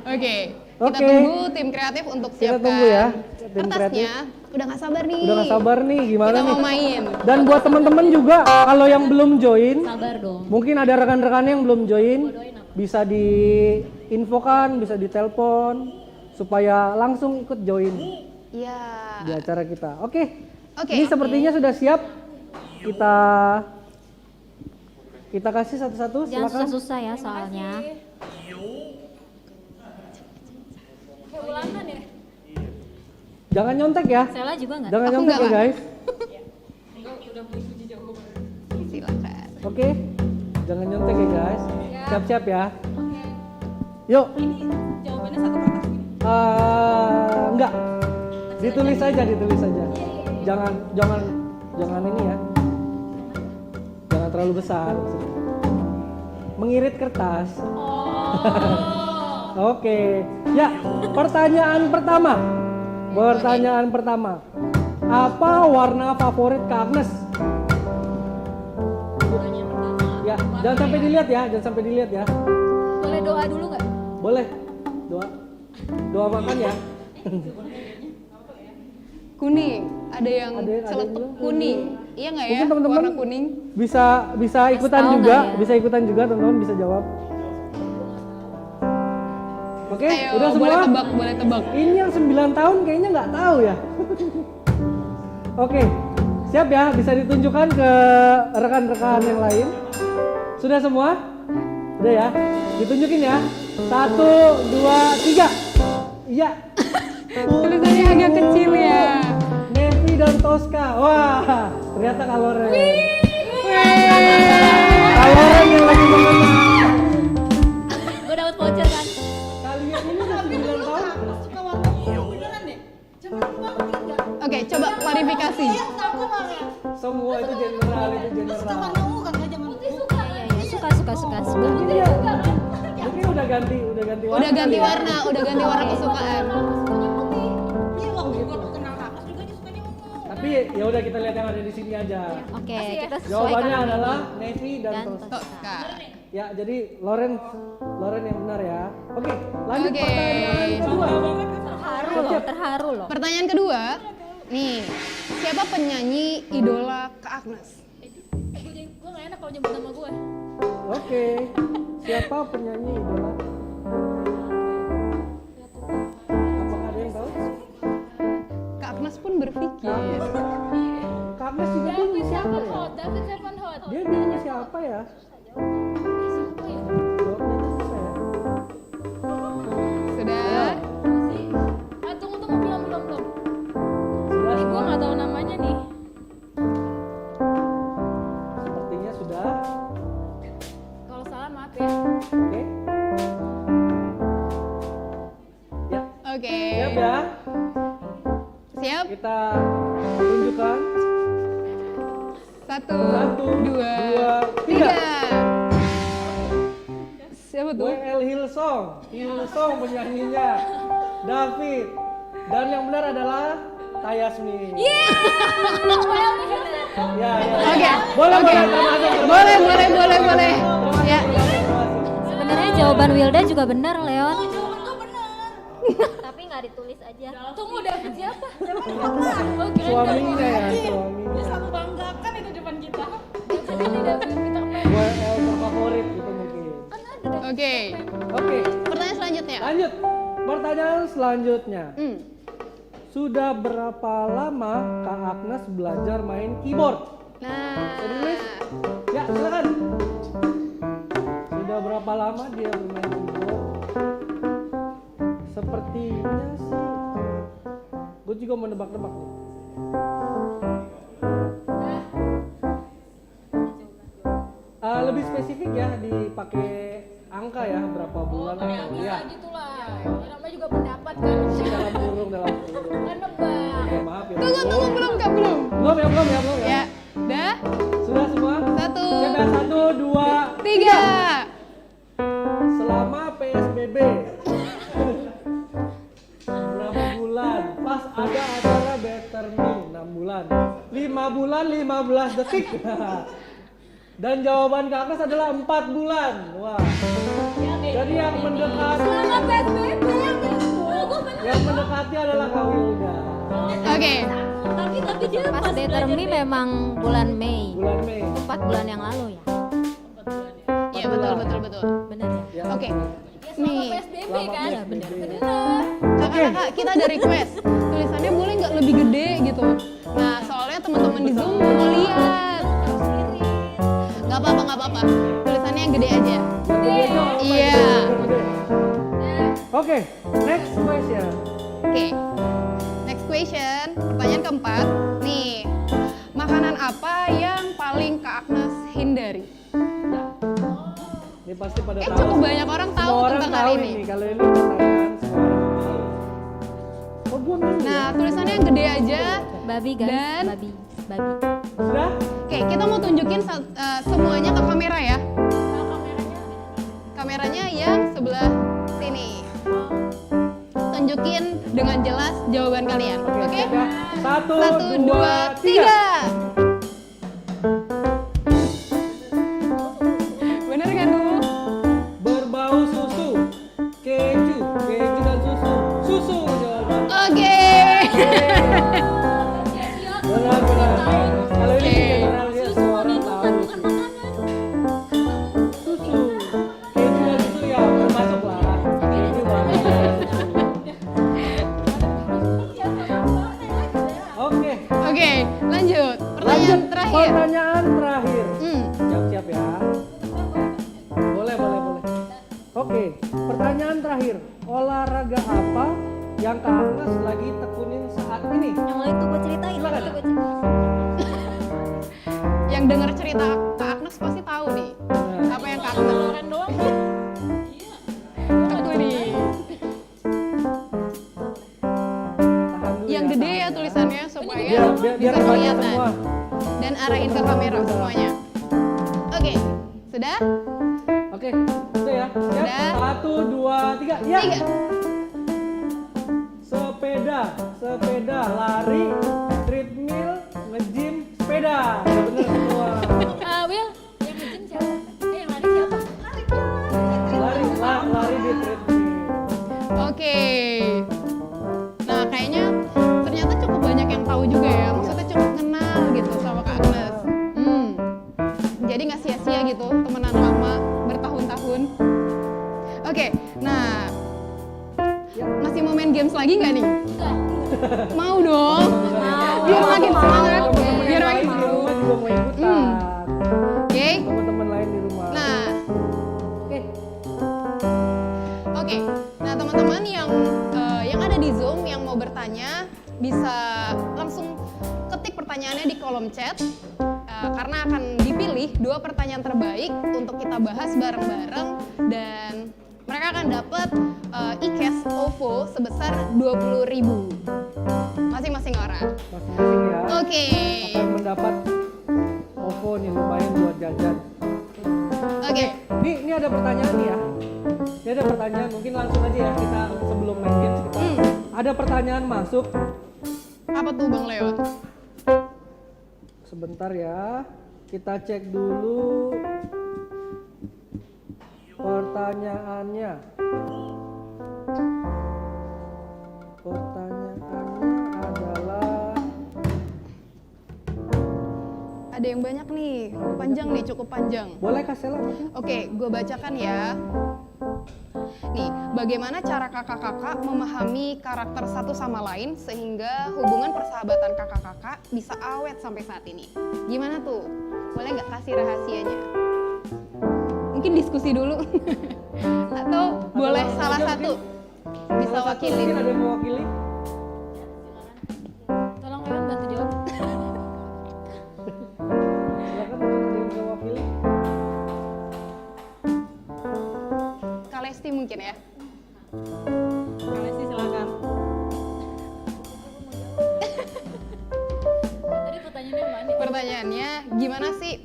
Speaker 1: Oke, kita
Speaker 2: Oke.
Speaker 1: tunggu tim kreatif untuk
Speaker 2: Kita
Speaker 1: siapkan
Speaker 2: tunggu ya, tim
Speaker 1: kertasnya. Udah nggak sabar nih.
Speaker 2: Udah nggak sabar nih, gimana
Speaker 1: Kita
Speaker 2: nih?
Speaker 1: mau main.
Speaker 2: Dan buat teman-teman juga, kalau yang belum join,
Speaker 6: Sabar dong.
Speaker 2: mungkin ada rekan-rekan yang belum join, bisa diinfokan, bisa ditelepon, supaya langsung ikut join
Speaker 1: Iya.
Speaker 2: di acara kita. Oke,
Speaker 1: Oke.
Speaker 2: ini sepertinya sudah siap. Kita kasih satu-satu,
Speaker 5: jangan
Speaker 2: silakan.
Speaker 5: susah-susah ya soalnya.
Speaker 7: Kayak ulangan ya.
Speaker 2: Jangan nyontek ya,
Speaker 5: Sela juga nggak?
Speaker 2: jangan
Speaker 1: Aku
Speaker 2: nyontek
Speaker 1: nggak
Speaker 2: ya
Speaker 1: lah.
Speaker 2: guys.
Speaker 1: Silakan.
Speaker 2: Oke, jangan nyontek ya guys. Siap-siap ya. Yuk.
Speaker 7: Jawabannya satu kata.
Speaker 2: Enggak. Ditulis saja. Jangan ini ya. Jangan terlalu besar. Mengirit kertas. Oke. Ya, pertanyaan pertama. Apa warna favorit Kak Agnes? Ya, jangan sampai dilihat ya.
Speaker 6: Boleh doa dulu nggak?
Speaker 2: Boleh. Doa makan ya.
Speaker 1: Kuning. Ada yang
Speaker 2: Ada yang
Speaker 1: celetuk
Speaker 2: bilang
Speaker 1: kuning. Iya nggak ya?
Speaker 2: Mungkin teman-teman
Speaker 1: Warna kuning.
Speaker 2: bisa ikutan
Speaker 5: tahu
Speaker 2: juga,
Speaker 5: nggak ya?
Speaker 2: bisa ikutan juga teman-teman bisa jawab. Oke,
Speaker 1: Ayo,
Speaker 2: udah semua.
Speaker 1: boleh tebak.
Speaker 2: Ini yang 9 tahun kayaknya nggak tahu ya. Oke, siap ya, bisa ditunjukkan ke rekan-rekan yang lain. Sudah semua? Udah ya, ditunjukin ya. 1, 2, 3. Iya.
Speaker 1: Tulisannya agak kecil ya.
Speaker 2: Nevi dan Tosca. Wah, ternyata Kak Loren. Kak Loren yang lagi mengenal.
Speaker 6: Gue dapat voucher kan?
Speaker 2: Kalian ini udah 9 tahun.
Speaker 1: Oke, coba klarifikasi.
Speaker 2: Semua itu general.
Speaker 5: Suka.
Speaker 2: Mungkin ya, mungkin udah ganti warna.
Speaker 1: Udah ganti
Speaker 2: ya.
Speaker 1: warna kesukaan.
Speaker 2: Tapi ya udah kita lihat yang ada di sini aja.
Speaker 5: Oke, kita sesuaikan.
Speaker 2: Jawabannya adalah Nevi dan
Speaker 5: Dan
Speaker 2: Tosca.
Speaker 1: Tosca.
Speaker 2: Ya, jadi Loren yang benar ya. Oke, lanjut
Speaker 1: Oke.
Speaker 2: pertanyaan kedua.
Speaker 5: Terharu loh.
Speaker 1: Pertanyaan kedua, nih, siapa penyanyi idola Kak Agnes?
Speaker 6: Gue nggak enak kalau nyebut nama gue.
Speaker 2: Oke, siapa penyanyi idola? Apakah ada yang tahu?
Speaker 1: Kak Agnes pun berpikir.
Speaker 2: Kak Agnes juga bingung siapa ya?
Speaker 6: David Sevenhot.
Speaker 2: Dia bingung siapa ya? Jawabnya itu susah ya.
Speaker 1: Sudah?
Speaker 6: Tunggu belum.
Speaker 2: Sudah
Speaker 6: Gue
Speaker 2: semua?
Speaker 6: nggak tahu namanya nih.
Speaker 2: Sepertinya sudah.
Speaker 6: Kalau salah maaf ya.
Speaker 2: Oke. Ya,
Speaker 1: Oke.
Speaker 2: siap ya.
Speaker 1: Siap?
Speaker 2: Kita tunjukkan.
Speaker 1: 1,
Speaker 2: Satu,
Speaker 1: 2,
Speaker 2: dua, 3.
Speaker 1: 3. Siapa tuh?
Speaker 2: WL Hillsong penyanyinya. David. Dan yang benar adalah Tayasmi. Ya.
Speaker 1: Oke.
Speaker 2: Boleh.
Speaker 1: Boleh. Ya.
Speaker 5: Sebenarnya jawaban Wilda juga benar, Leon. Tapi nggak ditulis aja.
Speaker 6: Tunggu David siapa?
Speaker 2: Suaminya ya, suaminya.
Speaker 7: Selalu banggakan itu depan kita.
Speaker 2: WL terfavorit gitu mungkin.
Speaker 1: Oke.
Speaker 2: Oke,
Speaker 1: Pertanyaan selanjutnya.
Speaker 2: lanjut. Pertanyaan selanjutnya.
Speaker 1: Hmm.
Speaker 2: Sudah berapa lama Kak Agnes belajar main keyboard?
Speaker 1: Nah.
Speaker 2: Tulis. Ya, silakan. Sudah berapa lama dia bermain keyboard? Sepertinya sih. Gue juga mau nebak-nebak nih. lebih spesifik ya dipakai angka ya berapa bulan
Speaker 6: Ya,
Speaker 2: atau
Speaker 6: bisa
Speaker 2: ya.
Speaker 6: gitu lah. Ya, namanya juga pendapat kan.
Speaker 2: Dalam kurung.
Speaker 6: Kan nebak.
Speaker 2: Oke, maaf ya.
Speaker 1: Tunggu, belum Kak, belum.
Speaker 2: Belum ya.
Speaker 1: Ya, dah.
Speaker 2: Sudah semua?
Speaker 1: Satu.
Speaker 2: Coba 1, 2,
Speaker 1: 3.
Speaker 2: Selama PSBB berapa bulan? Pas ada acara Better Me 6 bulan 5 bulan 15 detik dan jawaban Kak Agnes adalah 4 bulan. Wah, jadi yang mendekati
Speaker 6: Selama PSBB
Speaker 2: yang mendekati adalah Kak Wilda.
Speaker 1: Oke.
Speaker 6: tapi dia
Speaker 5: Pas Better Me memang bulan Mei.
Speaker 2: Bulan Mei
Speaker 5: 4 bulan yang lalu ya.
Speaker 1: Iya, betul.
Speaker 5: Bener ya?
Speaker 2: ya.
Speaker 1: Oke.
Speaker 6: selama
Speaker 1: Nih,
Speaker 6: PSBB
Speaker 2: Selama
Speaker 6: kan.
Speaker 2: PSBB.
Speaker 1: kakak-kakak kita ada request. Tulisannya boleh nggak lebih gede gitu. Nah, soalnya teman-teman di Zoom mau lihat. Nggak apa-apa. Tulisannya yang gede aja. Iya.
Speaker 2: Oke, next question.
Speaker 1: Oke. Next question, pertanyaan keempat. Nih, makanan apa yang paling Kak Agnes hindari?
Speaker 2: Ini pasti pada tahu.
Speaker 1: Cukup banyak orang tahu
Speaker 2: Semua orang
Speaker 1: tentang
Speaker 2: tahu
Speaker 1: hari ini.
Speaker 2: Kalau ini pertanyaan semua orang tahu. Oh, gua milih
Speaker 1: Nah,
Speaker 2: ya?
Speaker 1: tulisannya yang gede aja.
Speaker 5: Babi guys,
Speaker 1: Dan-
Speaker 5: babi.
Speaker 2: Sudah?
Speaker 1: Oke, kita mau tunjukin semuanya ke kamera ya. Kameranya yang sebelah sini. Tunjukin dengan jelas jawaban kalian. Oke?
Speaker 2: Sudah. Satu,
Speaker 1: 1, 2,
Speaker 2: 3.
Speaker 1: 3. Bener kan Du?
Speaker 2: Berbau susu, keju dan susu. Susu jawaban.
Speaker 1: Oke.
Speaker 2: Benar. Kalau ini
Speaker 1: Oke.
Speaker 2: general ya, semua orang tahu. Susu, keju dan susu ya termasuk lah. Keju banget. Oke.
Speaker 1: Oke, lanjut. Pertanyaan terakhir.
Speaker 2: Pertanyaan terakhir.
Speaker 1: Hmm.
Speaker 2: Siap-siap ya. Boleh. Oke, pertanyaan terakhir. Olahraga apa yang Kak Agnes lagi tekunin saat ini?
Speaker 5: Yang itu gue ceritain.
Speaker 2: Silakan.
Speaker 1: Yang denger cerita Kak Agnes pasti tahu nih.
Speaker 2: Nah,
Speaker 1: Apa yang Kak Agnes
Speaker 6: Keren doang.
Speaker 1: tekuni.
Speaker 2: tahan dulu
Speaker 1: Yang
Speaker 2: ya,
Speaker 1: gede
Speaker 2: tahan
Speaker 1: ya tulisannya supaya
Speaker 2: Biar
Speaker 1: bisa
Speaker 2: kebanyakan
Speaker 1: kelihatan.
Speaker 2: semua.
Speaker 1: Dan arahin ke kamera semuanya. Oke, sudah?
Speaker 2: Oke, sudah ya. Siap?
Speaker 1: Sudah.
Speaker 2: 1, 2, 3. Ya.
Speaker 1: 3.
Speaker 2: Sepeda, lari, treadmill, nge-gym, sepeda. Bener semua.
Speaker 6: Will, yang nge-gym siapa? Yang lari siapa?
Speaker 2: Lari di treadmill.
Speaker 1: Oke. Nah, kayaknya ternyata cukup banyak yang tahu juga ya. Maksudnya cukup kenal gitu sama Kak Agnes. Jadi nggak sia-sia gitu temenan lama bertahun-tahun. Oke, nah masih mau main games lagi nggak nih? Mau dong. Biar makin semangat. Biar makin
Speaker 2: Di
Speaker 1: semangat.
Speaker 2: rumah juga mau ikutan.
Speaker 1: Oke.
Speaker 2: Teman-teman lain di rumah.
Speaker 1: Nah,
Speaker 2: Oke.
Speaker 1: Oke, nah teman-teman yang ada di Zoom yang mau bertanya bisa langsung ketik pertanyaannya di kolom chat karena akan dipilih 2 pertanyaan terbaik untuk kita bahas bareng-bareng dan mereka akan dapat e-cash OVO sebesar 20.000 masing-masing orang.
Speaker 2: Masing-masing ya.
Speaker 1: Oke.
Speaker 2: Akan mendapat OVO nih lumayan buat jajan.
Speaker 1: Oke.
Speaker 2: Ini ada pertanyaan nih ya. Ini ada pertanyaan, mungkin langsung aja ya kita sebelum main games kita. Ada pertanyaan masuk.
Speaker 1: Apa tuh Bang Leon?
Speaker 2: Sebentar ya. Kita cek dulu pertanyaannya. Pertanyaannya adalah
Speaker 1: Ada yang banyak nih, panjang nih, cukup panjang.
Speaker 2: boleh Kasela mungkin?
Speaker 1: Oke, gue bacakan ya. Nih, bagaimana cara kakak-kakak memahami karakter satu sama lain sehingga hubungan persahabatan kakak-kakak bisa awet sampai saat ini? Gimana tuh? Boleh nggak kasih rahasianya? Mungkin diskusi dulu. Atau boleh
Speaker 2: langsung
Speaker 1: salah
Speaker 2: aja
Speaker 1: satu bisa
Speaker 2: Salah satu
Speaker 1: wakilin.
Speaker 2: Mungkin ada yang mewakili?
Speaker 6: Tolong Leon bantu jawab.
Speaker 2: Silakan ada yang mewakili.
Speaker 1: mungkin ya.
Speaker 6: Lesti silakan. Tadi pertanyaannya apa nih?
Speaker 1: Pertanyaannya, gimana sih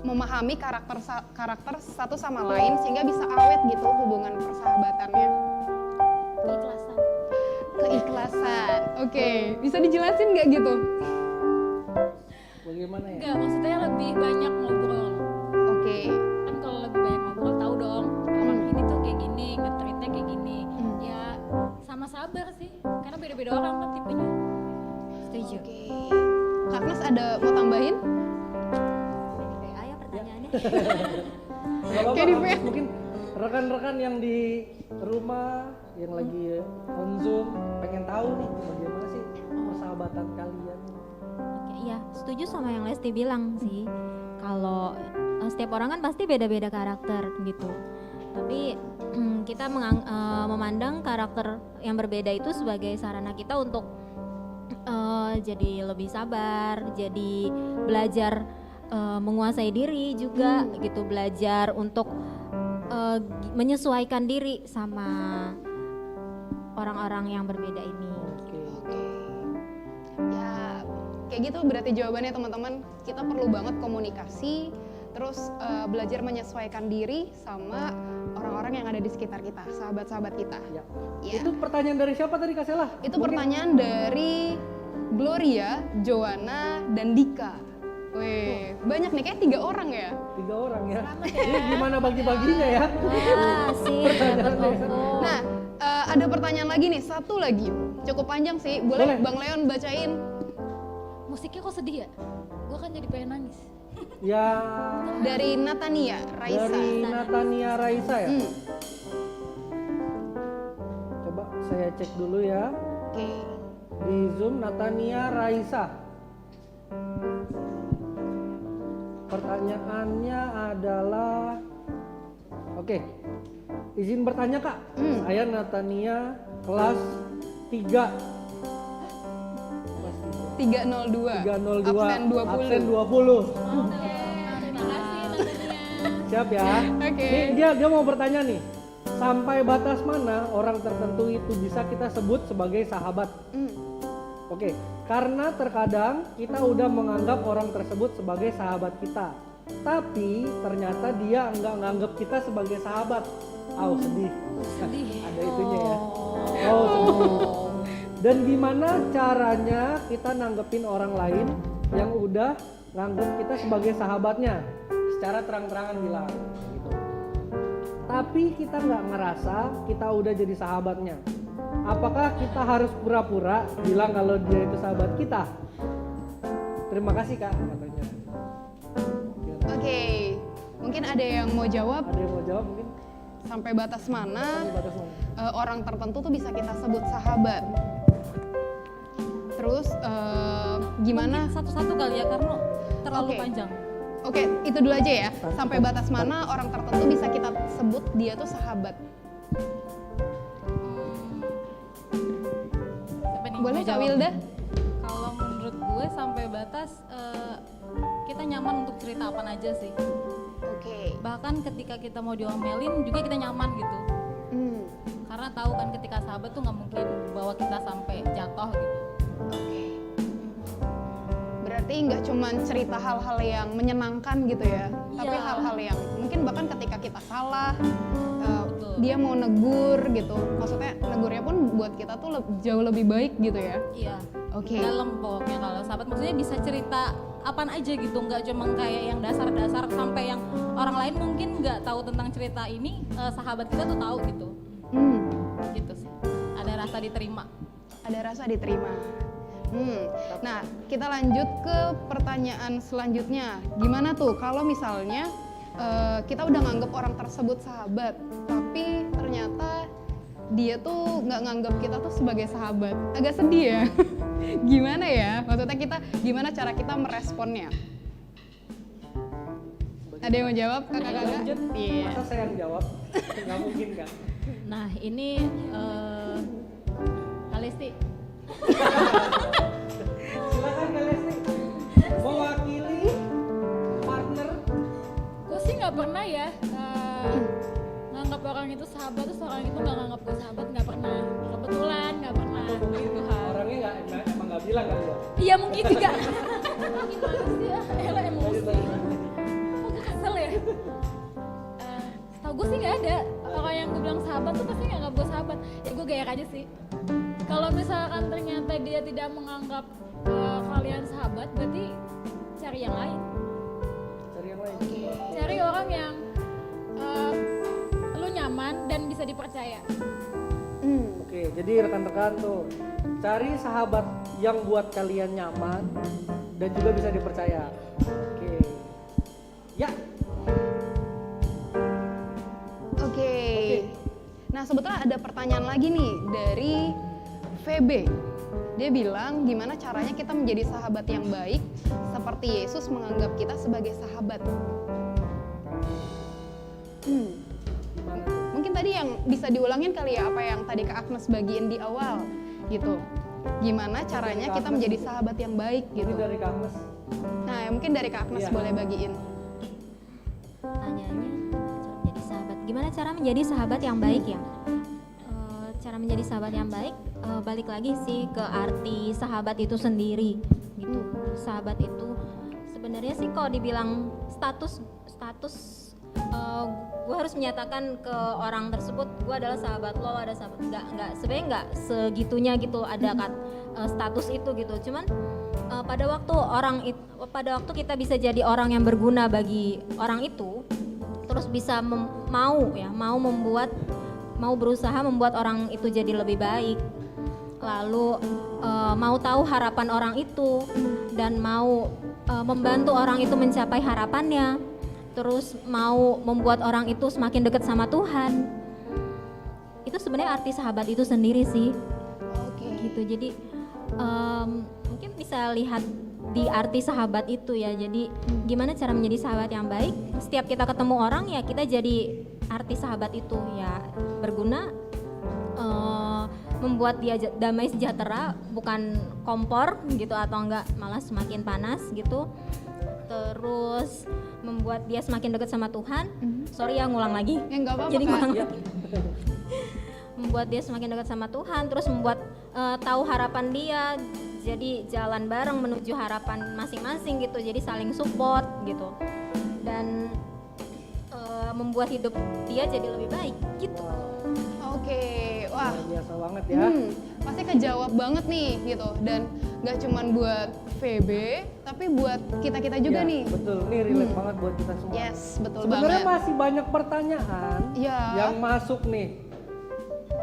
Speaker 1: memahami karakter satu sama lain sehingga bisa awet gitu hubungan persahabatannya?
Speaker 6: Keikhlasan.
Speaker 1: Keikhlasan. Oke, bisa dijelasin nggak gitu?
Speaker 2: Bagaimana ya?
Speaker 6: Enggak, maksudnya lebih banyak ngobrol.
Speaker 1: Oke.
Speaker 6: Kan kalau lebih banyak ngobrol tahu dong orang ini tuh kayak gini, nge-treatnya kayak gini. Ya sama sabar sih, karena beda-beda orang kan tipenya.
Speaker 5: Setuju.
Speaker 1: Oke. Kak Agnes ada mau tambahin?
Speaker 5: Ayo pertanyaannya.
Speaker 2: Gak apa-apa,
Speaker 1: Kayak di
Speaker 2: Kak.
Speaker 1: Facebook.
Speaker 2: Mungkin rekan-rekan yang di rumah yang lagi on Zoom pengen tahu nih bagaimana sih persahabatan kalian.
Speaker 5: Oke, iya, setuju sama yang Lesti bilang sih. Kalau setiap orang kan pasti beda-beda karakter gitu. Tapi kita memandang karakter yang berbeda itu sebagai sarana kita untuk jadi lebih sabar, jadi belajar menguasai diri juga gitu, belajar untuk menyesuaikan diri sama orang-orang yang berbeda ini.
Speaker 2: Oke.
Speaker 1: Oke. Ya, kayak gitu berarti jawabannya teman-teman. Kita perlu banget komunikasi, terus belajar menyesuaikan diri sama orang-orang yang ada di sekitar kita, sahabat-sahabat kita.
Speaker 2: Ya.
Speaker 1: Ya.
Speaker 2: Itu pertanyaan dari siapa tadi Kak Sela?
Speaker 1: Itu pertanyaan dari Gloria, Joanna, dan Dika. Wih, banyak nih, kayak 3 orang ya.
Speaker 2: 3 orang ya. Ini gimana bagi-baginya ya?
Speaker 5: Wah, sih, dapat info.
Speaker 1: Nah, ada pertanyaan lagi nih, satu lagi. Cukup panjang sih, boleh
Speaker 2: Boleh.
Speaker 1: Bang Leon bacain?
Speaker 6: Musiknya kok sedih ya? Gue kan jadi pengen nangis.
Speaker 2: Ya
Speaker 1: Dari Natania, Raisa.
Speaker 2: dari Natania Raisa ya. Coba saya cek dulu ya.
Speaker 1: Oke.
Speaker 2: Di Zoom Natania Raisa. Pertanyaannya adalah, oke, izin bertanya Kak. Saya Natania kelas 3
Speaker 1: 302.
Speaker 2: 302
Speaker 1: Absen 20.
Speaker 2: absen 20.
Speaker 6: Terima kasih Natania.
Speaker 2: Siap ya.
Speaker 1: Oke.
Speaker 2: Nih, dia mau bertanya nih. Sampai batas mana orang tertentu itu bisa kita sebut sebagai sahabat? Oke, karena terkadang kita udah menganggap orang tersebut sebagai sahabat kita, tapi ternyata dia enggak nganggap kita sebagai sahabat. Sedih. Ada itunya ya. Sedih. Dan gimana caranya kita nanggepin orang lain yang udah nganggep kita sebagai sahabatnya? Secara terang-terangan bilang gitu. Tapi kita nggak ngerasa kita udah jadi sahabatnya. Apakah kita harus pura-pura bilang kalau dia itu sahabat kita? Terima kasih Kak katanya.
Speaker 1: Oke. Mungkin ada yang mau jawab
Speaker 2: Ada yang mau jawab mungkin?
Speaker 1: sampai batas mana
Speaker 2: Sampai batas mana?
Speaker 1: orang tertentu tuh bisa kita sebut sahabat. Terus gimana?
Speaker 6: Mungkin satu-satu kali ya karena terlalu
Speaker 1: Oke.
Speaker 6: panjang.
Speaker 1: Oke, itu dulu aja ya. Sampai batas mana orang tertentu bisa kita sebut dia tuh sahabat.
Speaker 6: Siapa nih?
Speaker 1: Boleh
Speaker 6: Mau
Speaker 1: Kak
Speaker 6: jawab?
Speaker 1: Wilda?
Speaker 7: Kalau menurut gue sampai batas kita nyaman untuk cerita apa aja sih.
Speaker 1: Oke.
Speaker 7: Bahkan ketika kita mau diomelin juga kita nyaman gitu. Karena tahu kan ketika sahabat tuh nggak mungkin bawa kita sampai jatuh gitu.
Speaker 1: Oke. Berarti nggak cuman cerita hal-hal yang menyenangkan gitu ya, tapi
Speaker 7: Iya.
Speaker 1: hal-hal yang mungkin bahkan ketika kita salah,
Speaker 7: Betul.
Speaker 1: dia mau negur gitu. Maksudnya negurnya pun buat kita tuh jauh lebih baik gitu ya.
Speaker 7: Iya.
Speaker 1: Oke.
Speaker 7: Dalam pokoknya kalau sahabat maksudnya bisa cerita apaan aja gitu, nggak cuma kayak yang dasar-dasar sampai yang orang lain mungkin nggak tahu tentang cerita ini, sahabat kita tuh tahu gitu. Gitu sih. Ada rasa diterima.
Speaker 1: Ada rasa diterima. Nah, kita lanjut ke pertanyaan selanjutnya. Gimana tuh kalau misalnya kita udah nganggap orang tersebut sahabat, tapi ternyata dia tuh nggak nganggap kita tuh sebagai sahabat. Agak sedih ya. Gimana ya? Maksudnya gimana cara kita meresponnya? Ada yang mau jawab, kakak-kakak?
Speaker 2: Lanjut.
Speaker 1: Iya.
Speaker 2: Masa saya yang jawab? Nggak mungkin kan?
Speaker 6: Nah ini Kak Lesti.
Speaker 2: Silakan Kak Lesti. Mewakili partner.
Speaker 6: Gue sih nggak pernah ya nganggap orang sahabat terus orang itu nggak nganggap gue sahabat, nggak pernah. Kebetulan nggak pernah.
Speaker 2: Atau mungkin orangnya emang nggak bilang kali ya.
Speaker 6: Iya mungkin juga. Gimana sih ya? Elah emosi. Kok gue kesel ya? Setahu gue sih nggak ada orang yang gue bilang sahabat tuh pasti nganggap gue sahabat. Ya gue gaya aja sih. Kalau misalkan ternyata dia tidak menganggap kalian sahabat, berarti cari yang lain.
Speaker 2: Cari yang lain.
Speaker 6: Cari orang yang lu nyaman dan bisa dipercaya.
Speaker 2: Oke, jadi rekan-rekan tuh cari sahabat yang buat kalian nyaman dan juga bisa dipercaya. Oke. Ya.
Speaker 1: Oke. Nah, sebetulnya ada pertanyaan lagi nih dari VB. Dia bilang, gimana caranya kita menjadi sahabat yang baik seperti Yesus menganggap kita sebagai sahabat.
Speaker 2: Gimana?
Speaker 1: Mungkin tadi yang bisa diulangin kali ya, apa yang tadi Kak Agnes bagiin di awal gitu. Gimana caranya kita menjadi sahabat yang baik
Speaker 2: Ini
Speaker 1: gitu.
Speaker 2: dari Agnes.
Speaker 1: Nah, mungkin dari Kak Agnes
Speaker 2: Iya.
Speaker 1: boleh bagiin.
Speaker 5: Pertanyaannya cara menjadi sahabat. Gimana cara menjadi sahabat yang baik ya? Cara menjadi sahabat yang baik balik lagi sih ke arti sahabat itu sendiri gitu. Sahabat itu sebenarnya sih kalau dibilang status gue harus menyatakan ke orang tersebut gue adalah sahabat lo, ada sahabat nggak sebenarnya nggak segitunya gitu ada status itu gitu. Cuman pada waktu kita bisa jadi orang yang berguna bagi orang itu, terus bisa mau berusaha membuat orang itu jadi lebih baik, lalu mau tahu harapan orang itu dan mau membantu orang itu mencapai harapannya, terus mau membuat orang itu semakin dekat sama Tuhan. Itu sebenarnya arti sahabat itu sendiri sih.
Speaker 1: Oke.
Speaker 5: Gitu. Jadi mungkin bisa lihat di arti sahabat itu ya. Jadi gimana cara menjadi sahabat yang baik? Setiap kita ketemu orang ya kita jadi arti sahabat itu ya, berguna, membuat dia damai sejahtera, bukan kompor gitu atau enggak malah semakin panas gitu. Terus membuat dia semakin dekat sama Tuhan. Sorry ya ngulang lagi.
Speaker 1: Ya nggak apa-apa,
Speaker 5: Jadi
Speaker 1: Kak.
Speaker 5: ngulang
Speaker 2: Ya.
Speaker 5: lagi. Membuat dia semakin dekat sama Tuhan, terus membuat tahu harapan dia, jadi jalan bareng menuju harapan masing-masing gitu, jadi saling support gitu, dan membuat hidup dia jadi lebih baik gitu.
Speaker 1: Oke. Wah,
Speaker 2: Luar biasa banget ya.
Speaker 1: pasti kejawab banget nih gitu, dan nggak cuman buat VB tapi buat kita juga
Speaker 2: Ya,
Speaker 1: nih.
Speaker 2: betul, ini relate banget buat kita semua.
Speaker 1: Yes, betul
Speaker 2: Sebenarnya
Speaker 1: banget.
Speaker 2: masih banyak pertanyaan
Speaker 1: Iya.
Speaker 2: yang masuk nih.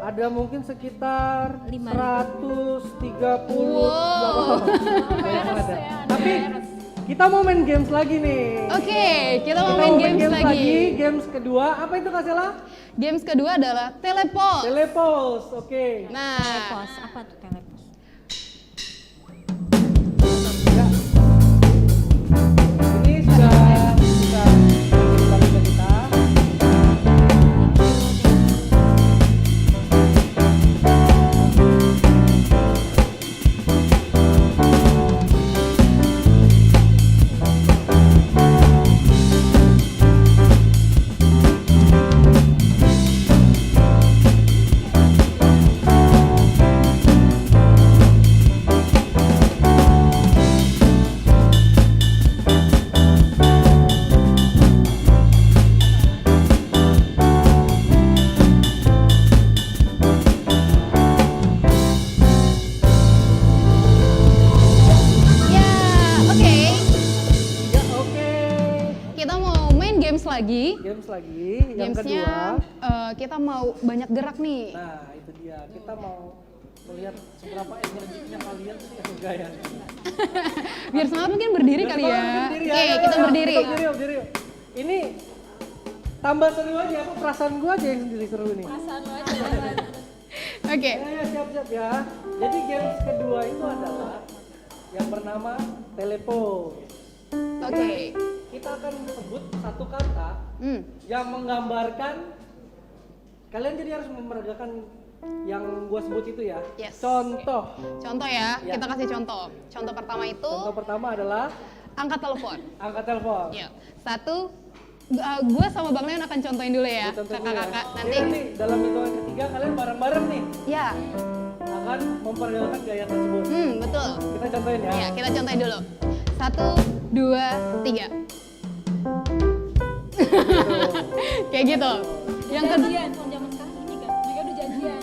Speaker 2: Ada mungkin sekitar 130.
Speaker 1: Wow.
Speaker 2: Banyak banget ya. Tapi kita mau main games lagi nih.
Speaker 1: Oke, kita mau main games lagi.
Speaker 2: Games kedua, apa itu Kak Sela?
Speaker 1: Games kedua adalah teleport.
Speaker 2: Telepos, oke.
Speaker 1: Nah,
Speaker 5: Telepos, apa tuh telepos?
Speaker 2: Ya. Ini sudah kembali ke kita.
Speaker 1: ya, oke.
Speaker 2: Ya, oke.
Speaker 1: Kita mau main games lagi.
Speaker 2: Games lagi. Yang
Speaker 1: Gamesnya
Speaker 2: kedua.
Speaker 1: kita mau banyak gerak nih.
Speaker 2: Nah, itu dia. Kita mau melihat seberapa energinya kalian enggak ya.
Speaker 1: Biar semangat mungkin berdiri kali ya.
Speaker 2: Berdiri,
Speaker 1: Oke,
Speaker 2: ayo,
Speaker 1: kita
Speaker 2: ayo,
Speaker 1: berdiri.
Speaker 2: kita berdiri yuk. Ini tambah seru aja, apa perasaan gua aja yang sendiri seru nih.
Speaker 6: Perasaan lo aja.
Speaker 1: Oke.
Speaker 2: Ya, siap-siap ya. Jadi games kedua itu adalah yang bernama telepos.
Speaker 1: Oke.
Speaker 2: Kita akan sebut satu kata yang menggambarkan, kalian jadi harus memeragakan yang gua sebut itu ya.
Speaker 1: Yes.
Speaker 2: Contoh.
Speaker 1: Contoh ya,
Speaker 2: Ya.
Speaker 1: kita kasih contoh. Contoh pertama itu
Speaker 2: Contoh pertama adalah
Speaker 1: angkat telepon.
Speaker 2: angkat telepon.
Speaker 1: Yuk. 1, Gue sama Bang Leon akan contohin dulu ya,
Speaker 2: Contohin dulu ya.
Speaker 1: kakak-kakak.
Speaker 2: Jadi
Speaker 1: Nanti,
Speaker 2: nanti dalam hitungan ketiga kalian bareng-bareng nih
Speaker 1: ya,
Speaker 2: akan memperkenalkan gaya tersebut.
Speaker 1: betul.
Speaker 2: Kita contohin ya.
Speaker 1: Ya, kita contohin dulu. 1, 2, 3. Kayak gitu. Yang kedua,
Speaker 6: Janjian, kalau zaman sekarang ini kan, mereka udah janjian.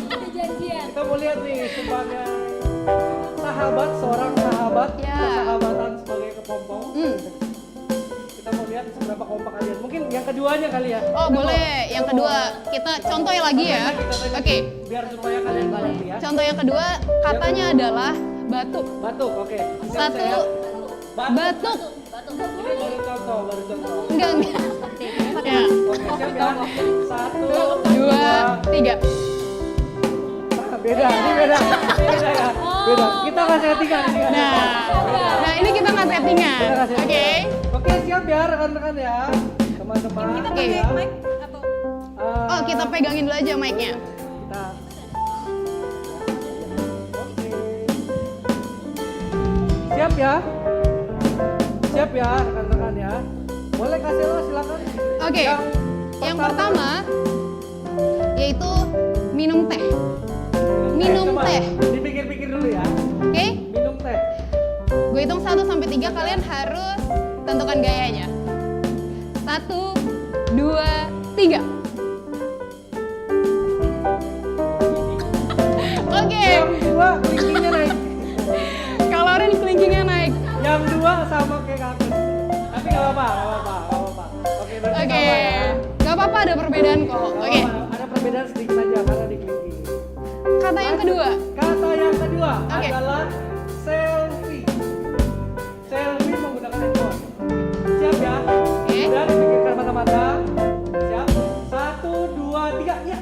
Speaker 6: Udah janjian.
Speaker 2: Kita mau lihat nih sebagai sahabat, seorang sahabat,
Speaker 1: Ya.
Speaker 2: persahabatan sebagai kepompong. Kita mau lihat seberapa kompak kalian. Mungkin yang keduanya kali ya.
Speaker 1: oh boleh. Yang kedua, kita contohin lagi ya.
Speaker 2: Kita tanya
Speaker 1: Oke,
Speaker 2: biar supaya kalian ngerti ya.
Speaker 1: contoh yang kedua katanya adalah batuk.
Speaker 2: Batuk, oke.
Speaker 1: Satu,
Speaker 2: Saya
Speaker 1: batuk.
Speaker 2: Ini baru contoh, baru contoh.
Speaker 1: Enggak. Ya.
Speaker 2: Oke, siap ya. 1,
Speaker 1: 2, 3.
Speaker 2: Beda, ini beda. Beda ya. Beda. Kita nggak settingan ini.
Speaker 1: Nah ini kita nggak settingan.
Speaker 2: Kita nggak settingan.
Speaker 1: Oke.
Speaker 2: Oke, siap ya rekan-rekan ya. Teman-teman.
Speaker 1: Oke.
Speaker 2: ya.
Speaker 1: Oh kita pegangin dulu aja mic-nya.
Speaker 2: Kita. Oke. Siap ya. Siap ya rekan-rekan ya. Boleh kasih lo silakan.
Speaker 1: Oke. Yang pertama yaitu minum teh. Minum
Speaker 2: coba
Speaker 1: teh.
Speaker 2: Dipikir-pikir dulu ya.
Speaker 1: Oke?
Speaker 2: Minum teh.
Speaker 1: Gue hitung 1 sampai 3, kalian harus tentukan gayanya. 1, 2, 3. Oke.
Speaker 2: Yang dua kelingkingnya naik.
Speaker 1: Kalau Ren kelingkingnya naik.
Speaker 2: Yang dua sama kayak kakek. Tapi nggak apa-apa. Oke, berarti
Speaker 1: Oke.
Speaker 2: sama ya.
Speaker 1: Gak apa-apa ada perbedaan kok.
Speaker 2: Nggak
Speaker 1: Oke.
Speaker 2: apa-apa, ada perbedaan sedikit saja karena di kelingking.
Speaker 1: Kata yang kedua.
Speaker 2: Kata yang kedua
Speaker 1: Oke.
Speaker 2: adalah selfie. Selfie menggunakan handphone. Siap ya?
Speaker 1: Oke.
Speaker 2: Dan dipikirkan mata-mata. Siap? 1, 2, 3, ya.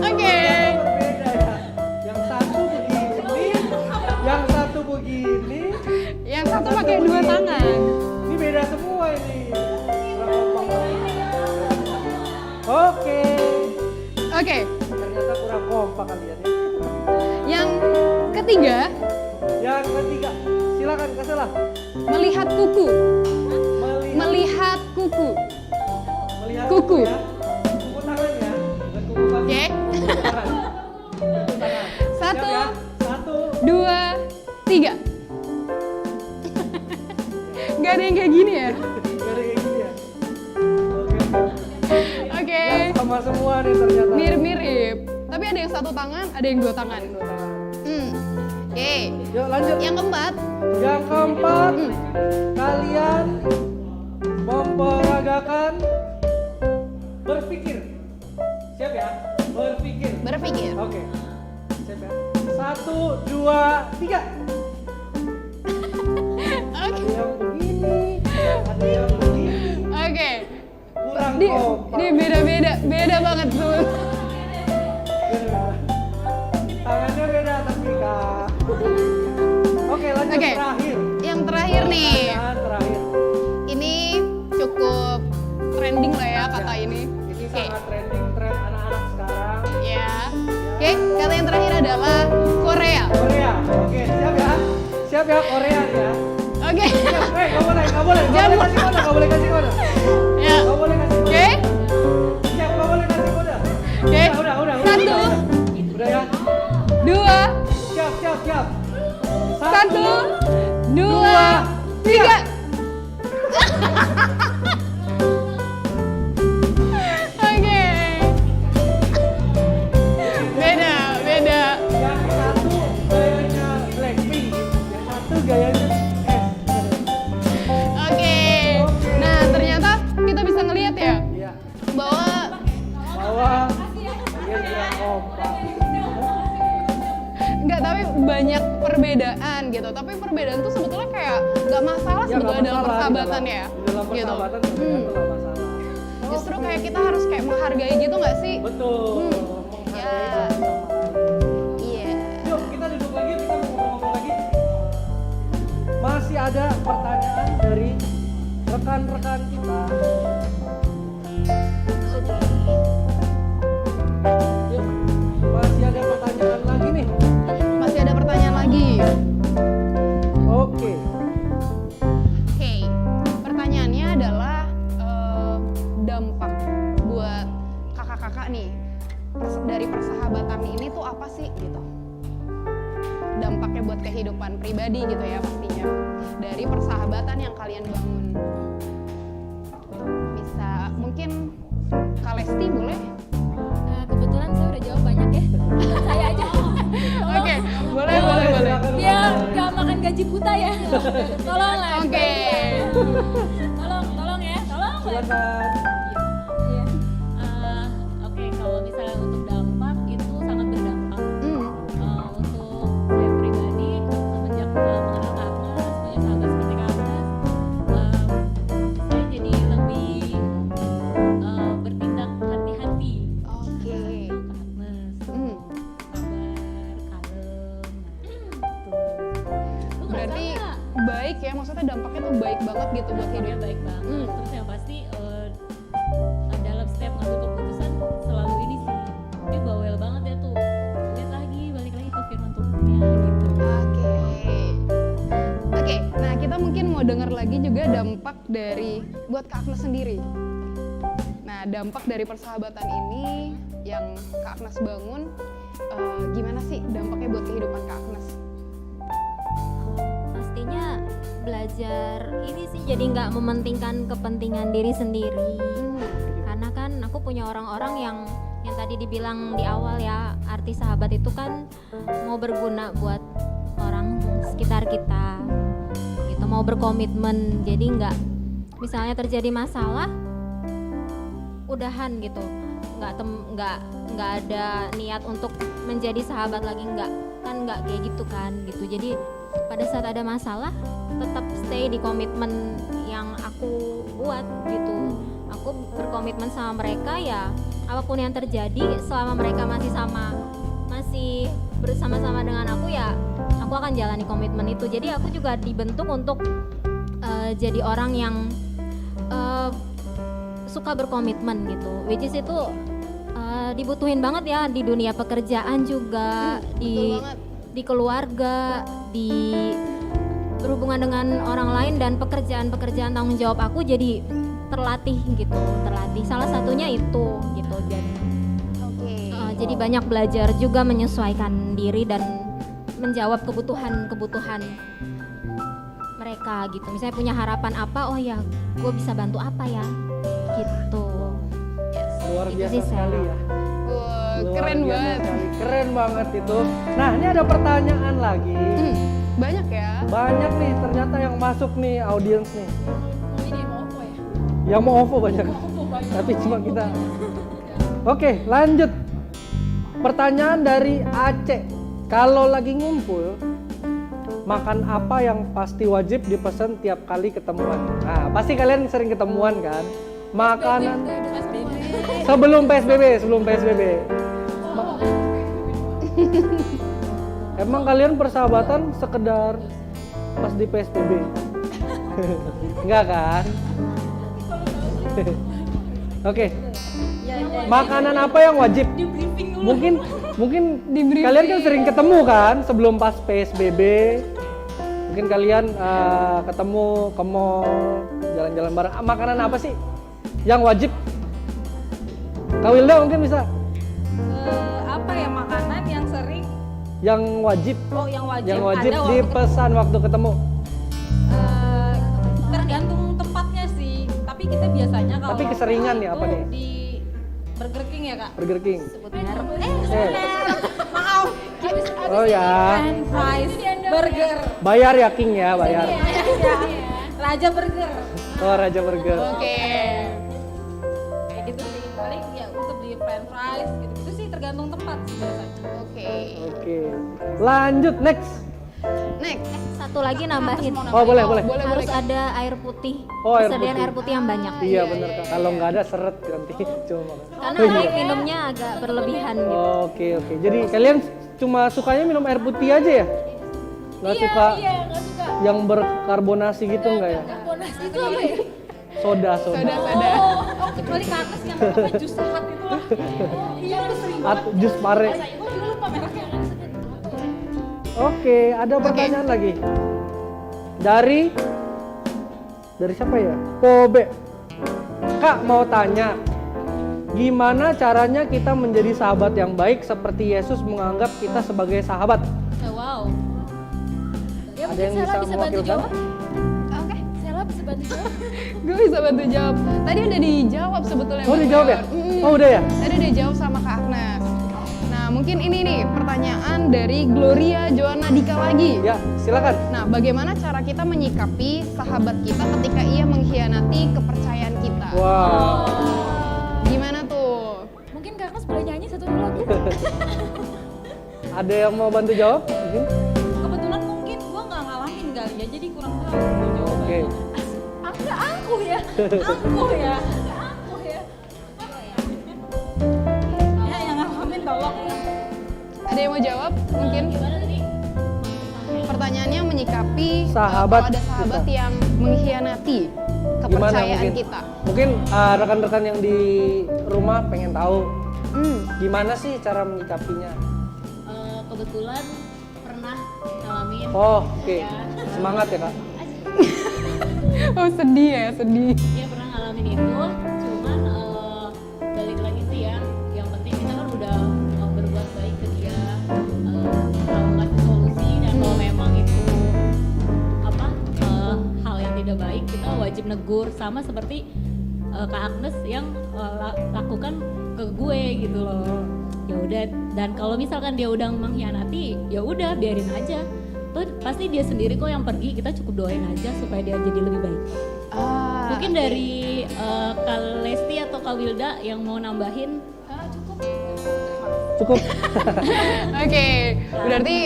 Speaker 1: Oke.
Speaker 2: Berbeda ya. Yang satu begini, yang satu begini.
Speaker 1: Yang satu pakai 2 tangan.
Speaker 2: Ini beda semua ini. Kurang kompak. Oke.
Speaker 1: Oke.
Speaker 2: Ternyata kurang kompak kalian ya.
Speaker 1: Yang ketiga,
Speaker 2: Yang ketiga, silakan kasihlah.
Speaker 1: melihat kuku.
Speaker 2: Melihat,
Speaker 1: Melihat kuku.
Speaker 2: melihat
Speaker 1: kuku.
Speaker 2: ya. Kuku tangan ya. Bukan kuku kaki.
Speaker 1: Oke.
Speaker 2: Kuku tangan. Kuku tangan.
Speaker 1: Satu.
Speaker 2: Siap ya? 1,
Speaker 1: 2, 3. Gak ada yang kayak gini ya?
Speaker 2: Dari kayak gini ya. Oke.
Speaker 1: Oke.
Speaker 2: Ya, sama semua nih ternyata.
Speaker 1: Mirip-mirip. Tapi ada yang 1 tangan, ada yang 2 tangan.
Speaker 2: Dua tangan.
Speaker 1: Oke.
Speaker 2: Yuk lanjut.
Speaker 1: Yang keempat,
Speaker 2: Yang keempat, kalian memperagakan berpikir. Siap ya? Berpikir.
Speaker 1: berpikir.
Speaker 2: Oke. Siap ya? 1, 2, 3.
Speaker 1: Oke.
Speaker 2: Ada yang begini, ada yang begini.
Speaker 1: Oke.
Speaker 2: Kurang
Speaker 1: Di
Speaker 2: kompak.
Speaker 1: beda banget tuh.
Speaker 2: Beda. Tangannya beda tapi kak. Oke lanjut
Speaker 1: Oke.
Speaker 2: terakhir.
Speaker 1: Yang terakhir nih,
Speaker 2: Pertanyaan terakhir.
Speaker 1: ini cukup trending lah ya kata ini.
Speaker 2: Ini
Speaker 1: Oke.
Speaker 2: sangat trending tren anak-anak sekarang.
Speaker 1: Ya. Oke, kata yang terakhir adalah Korea.
Speaker 2: Korea. Oke siap ya? Siap ya Korea nih ya.
Speaker 1: Oke.
Speaker 2: Siap. Nggak boleh. Nggak boleh
Speaker 1: Jangan-
Speaker 2: kasih kode. Nggak boleh kasih kode.
Speaker 1: Ya.
Speaker 2: Nggak boleh kasih kode.
Speaker 1: Oke.
Speaker 2: Siap. Nggak boleh kasih kode.
Speaker 1: Oke.
Speaker 2: Udah.
Speaker 1: 1,
Speaker 2: Udah ya.
Speaker 1: 2,
Speaker 2: Siap.
Speaker 1: 1, 2, 3. Oke. Beda.
Speaker 2: Yang satu gayanya Blackpink, yang satu gayanya S.
Speaker 1: Oke. Nah, ternyata kita bisa ngelihat ya
Speaker 2: Iya.
Speaker 1: bahwa
Speaker 2: Bahwa dia kurang kompak.
Speaker 1: enggak, tapi banyak perbedaan gitu. Tapi perbedaan tuh sebetulnya kayak nggak masalah
Speaker 2: Ya,
Speaker 1: sebetulnya
Speaker 2: nggak
Speaker 1: dalam
Speaker 2: masalah,
Speaker 1: persahabatan
Speaker 2: di
Speaker 1: ya.
Speaker 2: dalam
Speaker 1: Gitu.
Speaker 2: persahabatan sebenarnya itu nggak masalah.
Speaker 1: Justru kayak kita harus kayak menghargai gitu nggak sih?
Speaker 2: Betul.
Speaker 1: Ya.
Speaker 2: Menghargai satu sama lain.
Speaker 1: Iya.
Speaker 2: Yuk kita duduk lagi, kita mau ngobrol-ngobrol lagi. Masih ada pertanyaan dari rekan-rekan kita. Yuk, masih ada pertanyaan lagi nih.
Speaker 1: Masih ada pertanyaan lagi.
Speaker 2: Oke.
Speaker 1: Oke. persahabatan yang kalian bangun? Bisa mungkin Kak Lesti boleh?
Speaker 6: Kebetulan saya udah jawab banyak ya. Saya aja.
Speaker 1: Oke, boleh.
Speaker 6: Dia gak makan gaji buta ya. Tolong lah.
Speaker 1: Oke.
Speaker 6: Tolong ya. Tolong.
Speaker 2: Silakan.
Speaker 6: Iya. Oke, kalau misalnya untuk dampak itu sangat berdampak. Untuk saya pribadi semenjak mengenal Kak Agnes, punya sahabat seperti Kak Agnes, saya jadi lebih bertindak hati-hati.
Speaker 1: Oke.
Speaker 6: Kak Agnes,
Speaker 1: Hmm,
Speaker 6: sabar, kalem, gitu. Lu ngerasa
Speaker 1: Berarti
Speaker 6: nggak?
Speaker 1: baik ya, maksudnya dampaknya tuh baik banget gitu buat
Speaker 6: Dia
Speaker 1: hidup.
Speaker 6: baik banget. Terus yang pasti dalam setiap ngambil keputusan selalu ini sih. Dia bawel banget ya tuh. Lihat lagi, balik lagi ke firman Tuhannya gitu.
Speaker 1: Oke, nah kita mungkin mau dengar lagi juga dampak dari buat Kak Agnes sendiri. Nah, dampak dari persahabatan ini yang Kak Agnes bangun, gimana sih dampaknya buat kehidupan Kak Agnes?
Speaker 5: Pastinya belajar ini sih jadi nggak mementingkan kepentingan diri sendiri. Karena kan aku punya orang-orang yang tadi dibilang di awal ya, arti sahabat itu kan mau berguna buat orang sekitar kita gitu, mau berkomitmen. Jadi nggak misalnya terjadi masalah udahan gitu, nggak ada niat untuk menjadi sahabat lagi, nggak kayak gitu kan gitu. Jadi pada saat ada masalah tetap stay di komitmen yang aku buat gitu. Aku berkomitmen sama mereka ya, apapun yang terjadi selama mereka masih bersama-sama dengan aku ya, aku akan jalani komitmen itu. Jadi aku juga dibentuk untuk jadi orang yang suka berkomitmen gitu, which is itu dibutuhin banget ya di dunia pekerjaan juga,
Speaker 1: Betul banget.
Speaker 5: di keluarga, di berhubungan dengan orang lain, dan pekerjaan tanggung jawab aku jadi terlatih. Salah satunya itu gitu.
Speaker 1: Oke.
Speaker 5: Jadi banyak belajar juga menyesuaikan diri dan menjawab kebutuhan mereka gitu. Misalnya punya harapan apa, oh ya gue bisa bantu apa ya gitu.
Speaker 2: Luar
Speaker 5: Itu
Speaker 2: biasa
Speaker 5: sih,
Speaker 2: sekali
Speaker 5: Sel.
Speaker 2: ya.
Speaker 1: Wah,
Speaker 2: Luar
Speaker 1: keren
Speaker 2: biasa
Speaker 1: banget.
Speaker 2: sekali. Keren banget itu. Nah, ini ada pertanyaan lagi.
Speaker 1: Banyak ya.
Speaker 2: Banyak nih ternyata yang masuk nih audiens nih.
Speaker 6: Ini mau apa ya?
Speaker 2: Yang mau OVO banyak. Tapi cuma kita. Oke, lanjut. Pertanyaan dari Aceh. Kalau lagi ngumpul, makan apa yang pasti wajib dipesan tiap kali ketemuan? Nah, pasti kalian sering ketemuan kan? Makanan sebelum PSBB. Emang kalian persahabatan sekedar pas di PSBB? Enggak kan? Oke. Makanan apa yang wajib? Mungkin kalian kan sering ketemu kan sebelum pas PSBB. Mungkin kalian ketemu ke mall, jalan-jalan bareng. Makanan apa sih yang wajib? Kak Wilda mungkin bisa.
Speaker 7: Apa ya makanan yang sering
Speaker 2: Yang wajib.
Speaker 7: Oh, yang wajib,
Speaker 2: Yang wajib
Speaker 7: ada waktu
Speaker 2: dipesan waktu ketemu.
Speaker 7: tergantung tempatnya sih. Tapi kita biasanya kalau
Speaker 2: Tapi keseringan ya,
Speaker 7: itu
Speaker 2: apa nih?
Speaker 7: Di Burger King ya kak.
Speaker 2: Burger King.
Speaker 7: Sebut merek.
Speaker 6: Maaf.
Speaker 2: Oh ya.
Speaker 7: French fries, burger.
Speaker 2: Bayar ya King ya, bayar.
Speaker 7: Raja Burger.
Speaker 2: Oh, Raja Burger.
Speaker 1: Oke.
Speaker 7: Kayak gitu sih. Paling ya untuk di French fries gitu sih, tergantung tempat sih biasanya.
Speaker 1: Oke.
Speaker 2: Oke. Lanjut next.
Speaker 1: Next.
Speaker 5: Satu lagi nambahin,
Speaker 2: Oh, boleh.
Speaker 5: harus ada air putih,
Speaker 2: Oh, air
Speaker 5: persediaan
Speaker 2: putih.
Speaker 5: air putih yang banyak.
Speaker 2: Iya bener Kak. Kalau nggak ada seret nanti cuma makan.
Speaker 5: Karena
Speaker 2: Oh, iya.
Speaker 5: air minumnya agak berlebihan gitu.
Speaker 2: Oke. Jadi kalian cuma sukanya minum air putih aja ya? Nggak suka
Speaker 6: Iya, nggak suka.
Speaker 2: yang berkarbonasi gitu nggak ya?
Speaker 6: Karbonasi itu apa ya?
Speaker 2: Soda.
Speaker 1: Soda.
Speaker 6: Oh, kecuali ke atas yang apa jus sehat itu lah. Oh iya, aku sering banget.
Speaker 2: Jus pare.
Speaker 6: Gue juga lupa mereknya kan.
Speaker 2: Oke, ada pertanyaan lagi. Dari siapa ya? Pobe. Kak mau tanya, gimana caranya kita menjadi sahabat yang baik seperti Yesus menganggap kita sebagai sahabat?
Speaker 6: Wow. Ya
Speaker 2: Ada
Speaker 6: mungkin
Speaker 2: yang
Speaker 6: Sarah
Speaker 2: bisa
Speaker 6: bisa bantu
Speaker 2: mewakilkan?
Speaker 6: jawab.
Speaker 1: Gue bisa bantu jawab. Tadi udah dijawab sebetulnya.
Speaker 2: Oh,
Speaker 1: Bang
Speaker 2: dijawab ya?
Speaker 1: Yon.
Speaker 2: Oh, udah ya?
Speaker 1: Tadi udah jawab sama Kak Agnes. Nah, mungkin ini nih pertanyaan dari Gloria Joanna Dika lagi.
Speaker 2: Ya, silakan.
Speaker 1: Nah, bagaimana cara kita menyikapi sahabat kita ketika ia mengkhianati kepercayaan kita?
Speaker 2: Wow.
Speaker 1: Gimana tuh?
Speaker 7: Mungkin Kak Agnes boleh nyanyi satu lagu.
Speaker 2: Ada yang mau bantu jawab? Mungkin?
Speaker 7: Kebetulan mungkin gua nggak ngalamin kali ya, jadi kurang tahu gua jawabannya.
Speaker 2: Oke.
Speaker 7: Enggak aku ya. Aku ya. Aku ya. Ya yang ngalamin tolong.
Speaker 1: Ada yang mau jawab? Mungkin
Speaker 6: Gimana tadi?
Speaker 1: pertanyaannya menyikapi
Speaker 2: Sahabat
Speaker 1: kalau ada sahabat
Speaker 2: kita.
Speaker 1: yang mengkhianati kepercayaan
Speaker 2: mungkin?
Speaker 1: kita.
Speaker 2: Mungkin rekan-rekan yang di rumah pengen tahu
Speaker 1: Hmm.
Speaker 2: gimana sih cara menyikapinya.
Speaker 6: Kebetulan pernah ngalamin.
Speaker 2: Oh, oke. Semangat ya, Kak.
Speaker 1: Oh, sedih ya, sedih.
Speaker 6: Iya pernah ngalamin itu, cuman balik lagi sih ya, yang penting kita kan udah berbuat baik ke dia, mau ngasih solusi dan kalau memang itu apa hal yang tidak baik kita wajib negur sama seperti Kak Agnes yang lakukan ke gue gitu loh. Ya udah, dan kalau misalkan dia udah mengkhianati, ya udah biarin aja. Tuh pasti dia sendiri kok yang pergi, kita cukup doain aja supaya dia jadi lebih baik.
Speaker 1: Ah,
Speaker 6: Mungkin dari Kak Lesti atau Kak Wilda yang mau nambahin?
Speaker 2: Cukup.
Speaker 1: Oke, berarti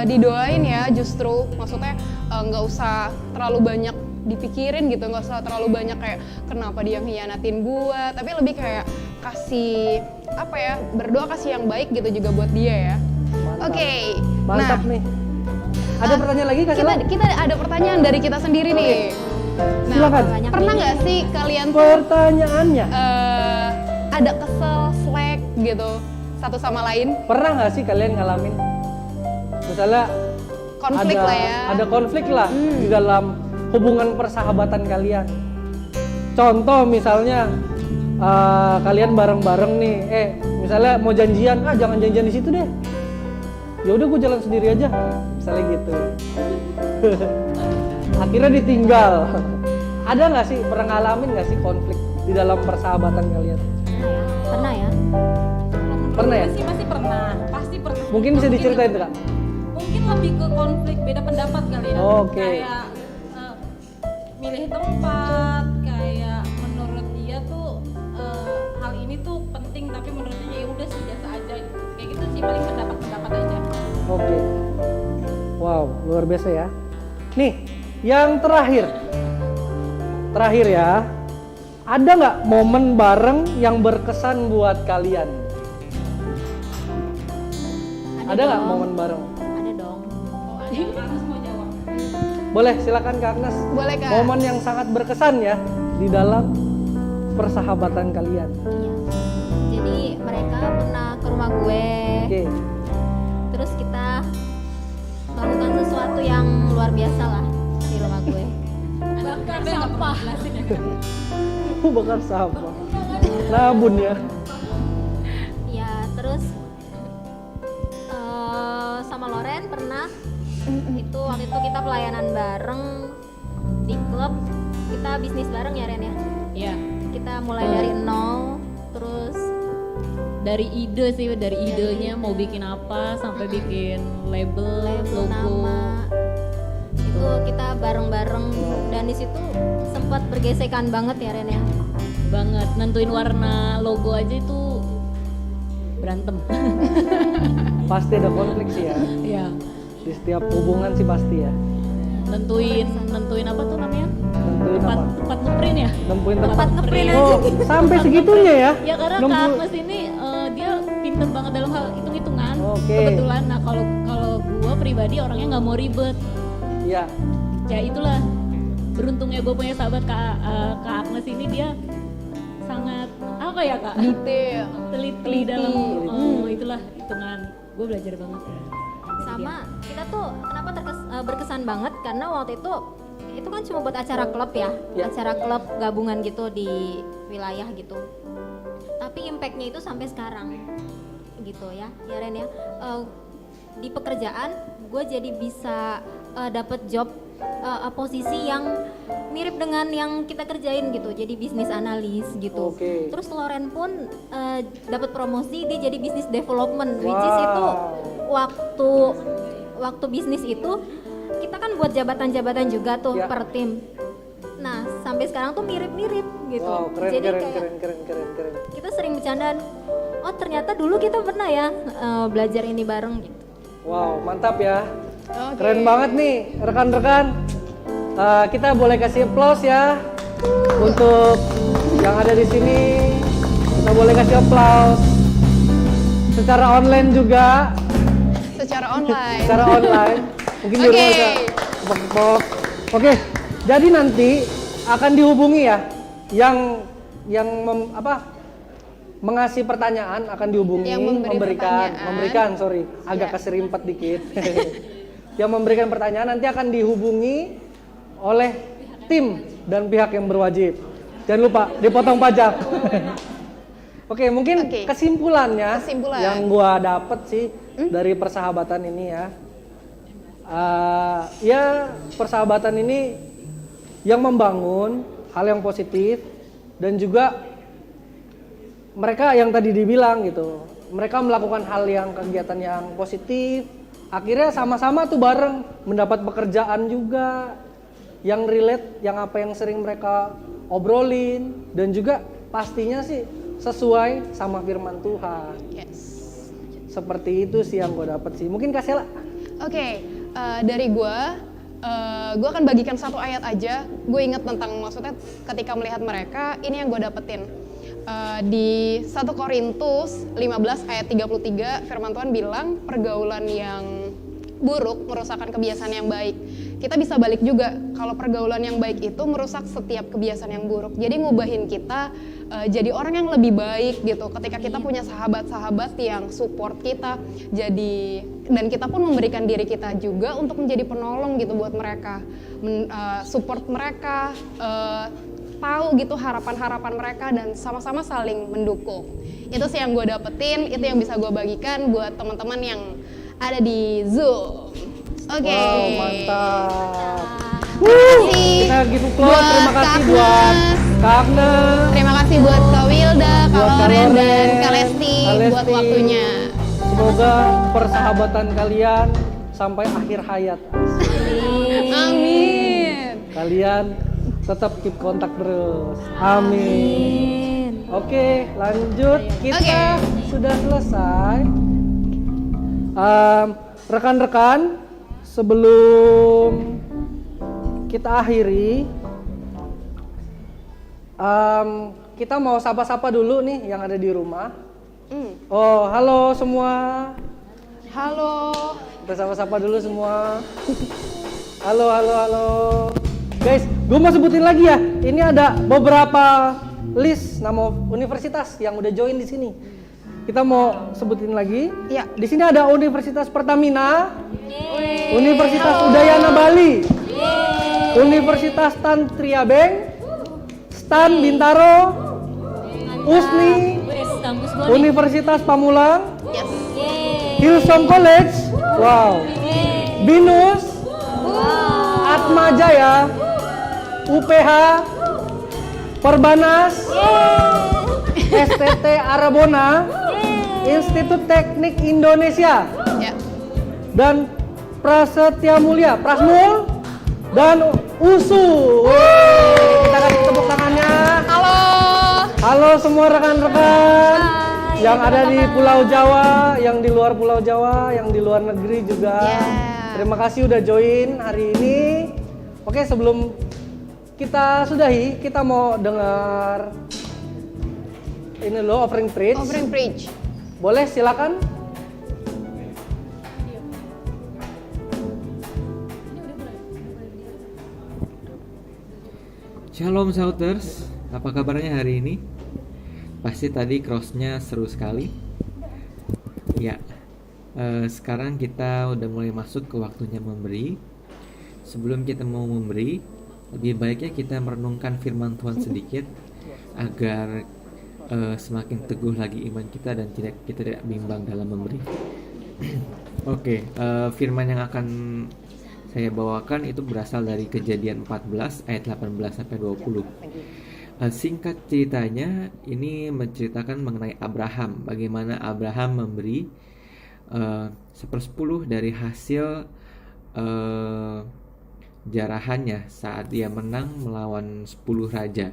Speaker 1: didoain ya justru, maksudnya nggak usah terlalu banyak dipikirin gitu, nggak usah terlalu banyak kayak kenapa dia khianatin gua, tapi lebih kayak kasih apa ya, berdoa kasih yang baik gitu juga buat dia ya.
Speaker 2: Mantap.
Speaker 1: Oke,
Speaker 2: Mantap
Speaker 1: nah,
Speaker 2: nih. Ada pertanyaan lagi, Kak Sela?
Speaker 1: kita ada pertanyaan dari kita sendiri nih. Nah,
Speaker 2: Silakan.
Speaker 1: pernah nggak sih kalian tuh
Speaker 2: Pertanyaannya,
Speaker 1: ada kesel, slack gitu satu sama lain?
Speaker 2: pernah nggak sih kalian ngalamin? Misalnya
Speaker 1: Konflik
Speaker 2: ada,
Speaker 1: lah ya.
Speaker 2: ada konflik lah di dalam hubungan persahabatan kalian. Contoh misalnya kalian bareng-bareng nih, misalnya mau janjian, jangan janjian di situ deh. Ya udah gue jalan sendiri aja, misalnya gitu. Akhirnya ditinggal. Ada nggak sih, pernah ngalamin nggak sih konflik di dalam persahabatan kalian?
Speaker 5: Pernah ya?
Speaker 2: Pernah ya?
Speaker 7: Gue sih pasti pernah, pasti pernah.
Speaker 2: Mungkin bisa diceritain tuh, Kak?
Speaker 7: Mungkin lebih ke konflik beda pendapat kali ya.
Speaker 2: Oke.
Speaker 7: Kayak milih tempat, kayak menurut dia tuh hal ini tuh penting tapi menurut dia ya udah sih biasa aja. Kayak gitu sih, paling pendapat aja.
Speaker 2: Oke. Wow, luar biasa ya. Nih, yang terakhir. Terakhir ya. Ada nggak momen bareng yang berkesan buat kalian? Ada nggak
Speaker 5: dong.
Speaker 2: momen bareng?
Speaker 5: Ada dong.
Speaker 7: Harus mau jawab.
Speaker 2: Boleh, silakan Kak Agnes.
Speaker 1: Boleh, Kak.
Speaker 2: Momen yang sangat berkesan ya di dalam persahabatan kalian.
Speaker 5: Iya. Jadi mereka pernah ke rumah gue.
Speaker 2: Oke.
Speaker 5: Terus kita melakukan sesuatu yang luar biasa lah di rumah gue.
Speaker 7: Bakar sampah.
Speaker 2: Bakar sampah. Nabun ya.
Speaker 5: Ya terus sama Loren pernah itu waktu itu kita pelayanan bareng di klub, kita bisnis bareng ya Ren ya.
Speaker 6: Ya,
Speaker 5: Kita mulai dari nol, terus
Speaker 6: dari ide sih, dari idenya mau bikin apa sampai bikin label,
Speaker 5: label
Speaker 6: logo.
Speaker 5: nama itu kita bareng-bareng dan di situ sempat bergesekan banget ya Ren ya.
Speaker 6: Banget, nentuin warna logo aja itu berantem.
Speaker 2: Pasti ada konflik sih ya.
Speaker 6: Ya,
Speaker 2: Di setiap hubungan sih pasti ya.
Speaker 6: nentuin apa tuh namanya?
Speaker 2: Nentuin apa?
Speaker 6: Tempat ngeprint ya?
Speaker 2: Nempuin
Speaker 5: Tempat
Speaker 2: tempat.
Speaker 5: ngeprint
Speaker 2: Oh, sampai segitunya ya?
Speaker 6: Ya karena
Speaker 2: Nempu-
Speaker 6: Kak Agnes ini dia pinter banget dalam hal hitung-hitungan.
Speaker 2: Oke.
Speaker 6: Kebetulan, nah kalau gua pribadi orangnya nggak mau ribet.
Speaker 2: Iya.
Speaker 6: Ya itulah beruntungnya gue punya sahabat Kak Agnes ini, dia sangat apa ya Kak?
Speaker 1: Detail.
Speaker 6: Teliti dalam itulah hitungan. Gue belajar banget.
Speaker 5: Sama kita tuh kenapa berkesan banget karena waktu itu kan cuma buat acara klub ya,
Speaker 2: Ya.
Speaker 5: acara klub gabungan gitu di wilayah gitu. Tapi impactnya itu sampai sekarang gitu ya Ren ya. Di pekerjaan gue jadi bisa dapet job posisi yang mirip dengan yang kita kerjain gitu, jadi bisnis analis gitu.
Speaker 2: Oke.
Speaker 5: Terus Loren pun dapat promosi, dia jadi bisnis development, which is itu waktu bisnis itu kita kan buat jabatan-jabatan juga tuh
Speaker 2: Ya.
Speaker 5: per tim. Nah sampai sekarang tuh mirip-mirip gitu.
Speaker 2: Wow, keren,
Speaker 5: Jadi
Speaker 2: keren,
Speaker 5: kayak
Speaker 2: keren.
Speaker 5: kita sering bercandaan, oh ternyata dulu kita pernah ya belajar ini bareng gitu.
Speaker 2: Wow, mantap ya.
Speaker 1: Oke.
Speaker 2: Keren banget nih rekan-rekan. Kita boleh kasih applause ya untuk yang ada di sini. Kita boleh kasih applause secara online juga,
Speaker 1: Secara online.
Speaker 2: secara online. Mungkin di
Speaker 1: Oke.
Speaker 2: rumah bisa tepok-tepok. Oke, jadi nanti akan dihubungi ya yang mengasih pertanyaan akan dihubungi,
Speaker 1: Yang
Speaker 2: memberikan, sorry, agak
Speaker 1: Ya.
Speaker 2: keserimpet dikit. Yang memberikan pertanyaan nanti akan dihubungi oleh tim dan pihak yang berwajib. Jangan lupa dipotong pajak. Oke, mungkin
Speaker 1: Oke.
Speaker 2: kesimpulannya
Speaker 1: Kesimpulan.
Speaker 2: yang gua dapet sih dari persahabatan ini ya. Ya persahabatan ini yang membangun hal yang positif dan juga mereka yang tadi dibilang gitu, mereka melakukan hal yang kegiatan yang positif, akhirnya sama-sama tuh bareng mendapat pekerjaan juga yang relate, yang apa yang sering mereka obrolin dan juga pastinya sih sesuai sama firman Tuhan.
Speaker 1: Yes.
Speaker 2: Seperti itu sih yang gue dapet sih. Mungkin Kak Sela.
Speaker 1: Oke, dari gue akan bagikan satu ayat aja. Gue inget tentang, maksudnya ketika melihat mereka, ini yang gue dapetin. Di 1 Korintus 15 ayat 33, firman Tuhan bilang pergaulan yang buruk merusakkan kebiasaan yang baik. Kita bisa balik juga, kalau pergaulan yang baik itu merusak setiap kebiasaan yang buruk. Jadi ngubahin kita jadi orang yang lebih baik gitu. Ketika kita punya sahabat-sahabat yang support kita, dan kita pun memberikan diri kita juga untuk menjadi penolong gitu buat mereka, support mereka, tahu gitu harapan-harapan mereka dan sama-sama saling mendukung. Itu sih yang gue dapetin, itu yang bisa gue bagikan buat teman-teman yang ada di Zoom. Oke.
Speaker 2: Wow, mantap.
Speaker 1: Kita
Speaker 2: give applause, terima kasih buat Kak Agnes.
Speaker 1: Terima kasih buat Kak Wilda, Kak
Speaker 2: Buat Kak
Speaker 1: Loren, dan
Speaker 2: Loren,
Speaker 1: Kak Lesti
Speaker 2: Kak
Speaker 1: buat
Speaker 2: Lesti.
Speaker 1: waktunya.
Speaker 2: Semoga persahabatan kalian sampai akhir hayat.
Speaker 1: Amin.
Speaker 2: Kalian tetap keep kontak terus. Amin. Oke, lanjut. Kita sudah selesai. Rekan-rekan, sebelum kita akhiri, kita mau sapa-sapa dulu nih yang ada di rumah. Oh, halo semua.
Speaker 1: Halo.
Speaker 2: Kita sapa-sapa dulu semua. Halo. Guys, gue mau sebutin lagi ya. Ini ada beberapa list nama universitas yang udah join di sini. Kita mau sebutin lagi.
Speaker 1: Ya.
Speaker 2: Di sini ada Universitas Pertamina, Universitas Udayana Bali, Universitas Tantria Bank, Stan Bintaro, USNI,
Speaker 6: Kampus gua nih.
Speaker 2: Universitas Pamulang,
Speaker 1: Yes.
Speaker 2: Hillsong College, wow, Binus, Atma Jaya, UPH, Perbanas, STT Arabona, Institut Teknik Indonesia,
Speaker 1: Ya.
Speaker 2: dan Prasetya Mulia, Prasmul, dan USU. Yeay, kita kasih tepuk tangannya.
Speaker 1: Halo.
Speaker 2: Halo semua rekan-rekan yang ada di Pulau Jawa, yang di luar Pulau Jawa, yang di luar negeri juga.
Speaker 1: Yeah.
Speaker 2: Terima kasih udah join hari ini. Oke, sebelum kita sudahi, kita mau dengar ini loh, offering preach.
Speaker 1: Offering preach.
Speaker 2: Boleh, silakan.
Speaker 8: Shalom Shouters, apa kabarnya hari ini? Pasti tadi crossnya seru sekali. Ya, sekarang kita udah mulai masuk ke waktunya memberi. Sebelum kita mau memberi, lebih baiknya kita merenungkan firman Tuhan sedikit agar semakin teguh lagi iman kita dan kita tidak bimbang dalam memberi. Oke, firman yang akan saya bawakan itu berasal dari Kejadian 14 ayat 18 sampai 20. Singkat ceritanya, ini menceritakan mengenai Abraham, bagaimana Abraham memberi 1/10 dari hasil jarahannya saat dia menang melawan 10 raja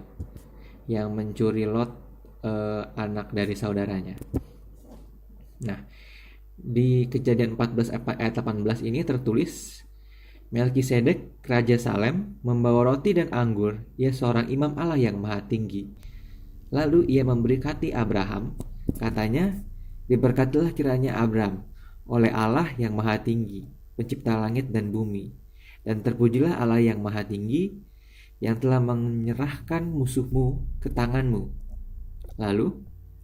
Speaker 8: yang mencuri Lot, anak dari saudaranya. Nah, di Kejadian 14 ayat 18 ini tertulis, Melkisedek, Raja Salem, membawa roti dan anggur. Ia seorang imam Allah yang maha tinggi. Lalu ia memberkati Abraham. Katanya, diberkatilah kiranya Abraham oleh Allah yang maha tinggi, pencipta langit dan bumi. Dan terpujilah Allah yang maha tinggi, yang telah menyerahkan musuhmu ke tanganmu. Lalu,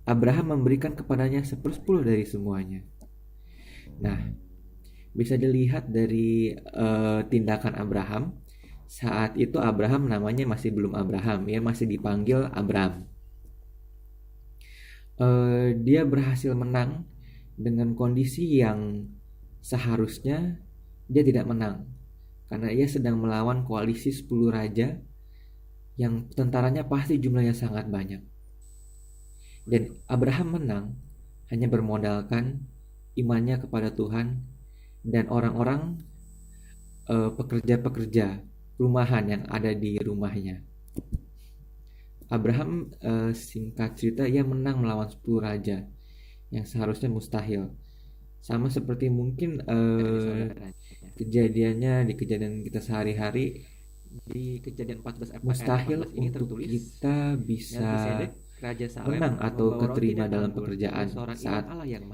Speaker 8: Abraham memberikan kepadanya 1/10 dari semuanya. Nah, bisa dilihat dari tindakan Abraham. Saat itu Abraham namanya masih belum Abraham, ya masih dipanggil Abram. Dia berhasil menang dengan kondisi yang seharusnya dia tidak menang, karena ia sedang melawan koalisi 10 raja yang tentaranya pasti jumlahnya sangat banyak. Dan Abraham menang hanya bermodalkan imannya kepada Tuhan dan orang-orang pekerja-pekerja rumahan yang ada di rumahnya. Abraham, singkat cerita, ia menang melawan 10 raja yang seharusnya mustahil. Sama seperti mungkin kejadiannya di kejadian kita sehari-hari. Di Kejadian 14 mustahil ini tertulis kita bisa menang atau keterima dalam pekerjaan saat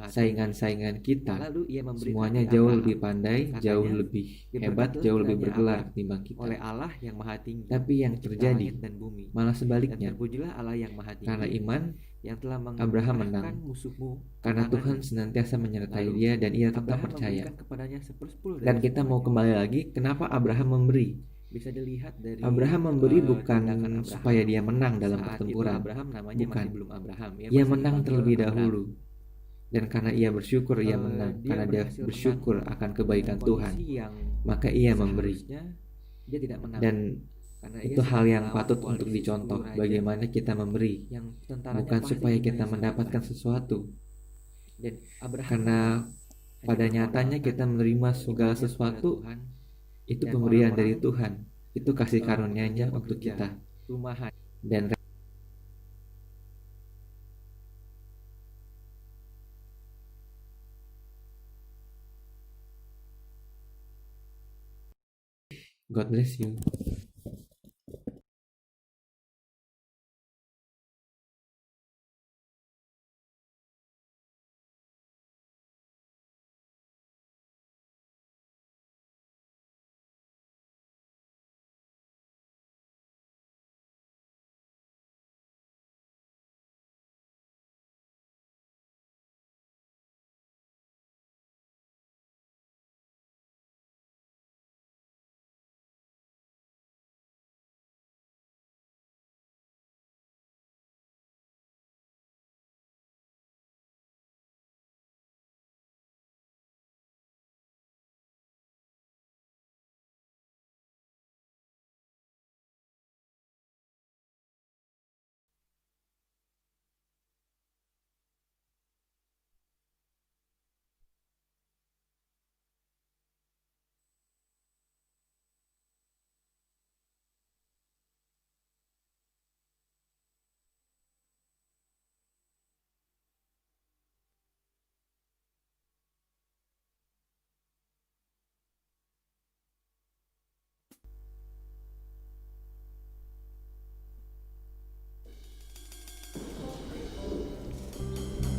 Speaker 8: saingan-saingan kita semuanya jauh lebih pandai, jauh lebih hebat, jauh lebih bergelar ketimbang kita. Tapi yang terjadi malah sebaliknya. Karena iman, Abraham menang. Karena Tuhan senantiasa menyertai dia dan ia tetap percaya. Dan kita mau kembali lagi, kenapa Abraham memberi? Abraham memberi bukan supaya dia menang dalam pertempuran, bukan. Ia menang terlebih dahulu, dan karena ia bersyukur ia menang, karena dia bersyukur akan kebaikan Tuhan, maka ia memberi. Dan itu hal yang patut untuk dicontoh, bagaimana kita memberi, bukan supaya kita mendapatkan sesuatu, karena pada nyatanya kita menerima segala sesuatu. Itu pemberian dari Tuhan, itu kasih karunia-Nya untuk kita. Dan God bless you.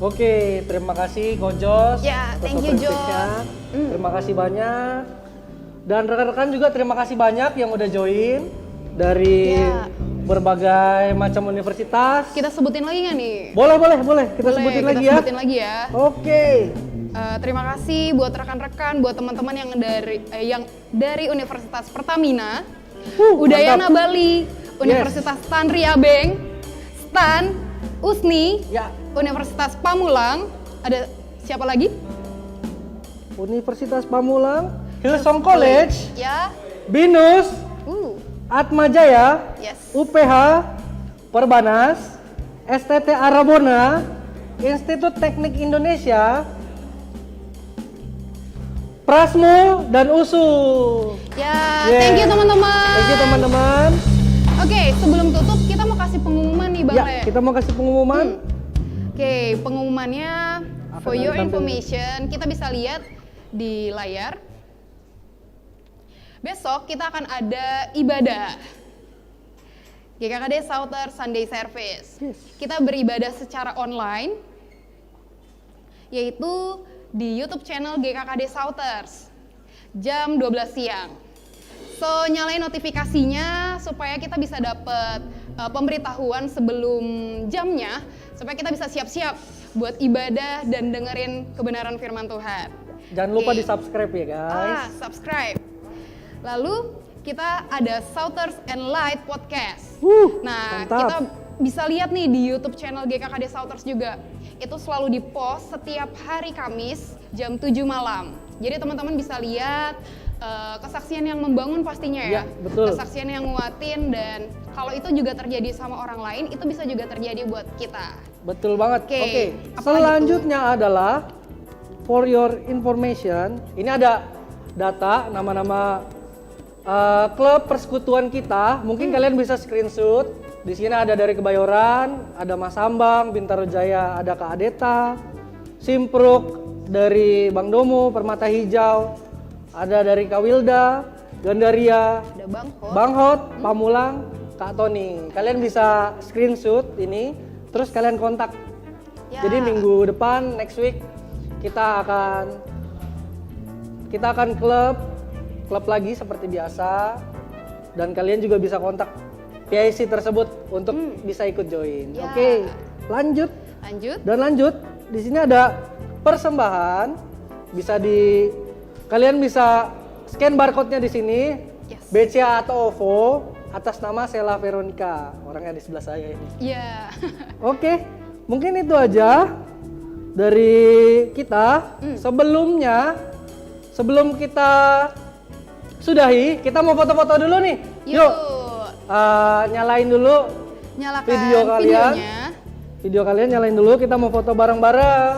Speaker 2: Oke, terima kasih Kojos.
Speaker 1: Ya,
Speaker 2: atas
Speaker 1: thank you,
Speaker 2: operasinya. Terima kasih banyak. Dan rekan-rekan juga terima kasih banyak yang udah join dari
Speaker 1: Ya.
Speaker 2: berbagai macam universitas.
Speaker 1: Kita sebutin lagi nggak nih?
Speaker 2: Boleh. Kita
Speaker 1: Boleh,
Speaker 2: sebutin
Speaker 1: kita
Speaker 2: lagi ya.
Speaker 1: sebutin lagi ya.
Speaker 2: Oke.
Speaker 1: Terima kasih buat rekan-rekan, buat teman-teman yang dari Universitas Pertamina, Udayana
Speaker 2: mantap.
Speaker 1: Bali, Universitas Tanri Abeng, STAN, USNI,
Speaker 2: Ya.
Speaker 1: Universitas Pamulang, ada siapa lagi?
Speaker 2: Universitas Pamulang, Hillsong College,
Speaker 1: Ya.
Speaker 2: BINUS, Atmajaya,
Speaker 1: Yes.
Speaker 2: UPH, Perbanas, STT Arabona, Institut Teknik Indonesia, Prasmo, dan USU.
Speaker 1: Ya,
Speaker 2: Yeah.
Speaker 1: thank you teman-teman.
Speaker 2: Thank you teman-teman.
Speaker 1: Oke, sebelum tutup kita mau kasih pengumuman nih Bang
Speaker 2: Ya,
Speaker 1: Le.
Speaker 2: kita mau kasih pengumuman.
Speaker 1: Oke, pengumumannya
Speaker 2: Akan
Speaker 1: for your
Speaker 2: ditampilkan.
Speaker 1: information, kita bisa lihat di layar. Besok kita akan ada ibadah. GKKD Sauter Sunday Service.
Speaker 2: Yes.
Speaker 1: Kita beribadah secara online, yaitu di YouTube channel GKKD Sauters, jam 12 siang. So, nyalain notifikasinya supaya kita bisa dapat pemberitahuan sebelum jamnya, supaya kita bisa siap-siap buat ibadah dan dengerin kebenaran firman Tuhan.
Speaker 2: Jangan lupa
Speaker 1: Oke.
Speaker 2: di subscribe ya guys.
Speaker 1: Subscribe. Lalu kita ada Sauters and Light Podcast. Nah,
Speaker 2: mantap.
Speaker 1: kita bisa lihat nih di YouTube channel GKKD Sauters juga. Itu selalu di-post setiap hari Kamis jam 7 malam. Jadi teman-teman bisa lihat kesaksian yang membangun pastinya ya.
Speaker 2: Ya, betul.
Speaker 1: Kesaksian yang nguatin, dan kalau itu juga terjadi sama orang lain, itu bisa juga terjadi buat kita.
Speaker 2: Betul banget.
Speaker 1: Oke,
Speaker 2: Oke.
Speaker 1: apalagi
Speaker 2: Selanjutnya adalah for your information. Ini ada data nama-nama klub persekutuan kita. Mungkin kalian bisa screenshot. Di sini ada dari Kebayoran, ada Mas Ambang, Bintaro Jaya, ada Kak Adeta, Simpruk dari Bang Domo, Permata Hijau, ada dari Kak Wilda, Gandaria,
Speaker 1: Ada Bang Hot.
Speaker 2: Bang Hot, Pamulang, Kak Tony. Kalian bisa screenshot ini, terus kalian kontak.
Speaker 1: Ya.
Speaker 2: Jadi minggu depan, next week, kita akan klub lagi seperti biasa, dan kalian juga bisa kontak PIC tersebut untuk bisa ikut join.
Speaker 1: Ya.
Speaker 2: Oke, lanjut.
Speaker 1: Lanjut.
Speaker 2: Di sini ada persembahan, kalian bisa scan barcode-nya di sini,
Speaker 1: Yes.
Speaker 2: BCA atau OVO atas nama Sela Veronica, orangnya di sebelah saya ini.
Speaker 1: Ya.
Speaker 2: Oke, mungkin itu aja dari kita. Sebelum kita sudahi, kita mau foto-foto dulu nih. Yuk, nyalain dulu
Speaker 1: Nyalakan
Speaker 2: video kalian.
Speaker 1: videonya.
Speaker 2: Video kalian nyalain dulu, kita mau foto bareng-bareng.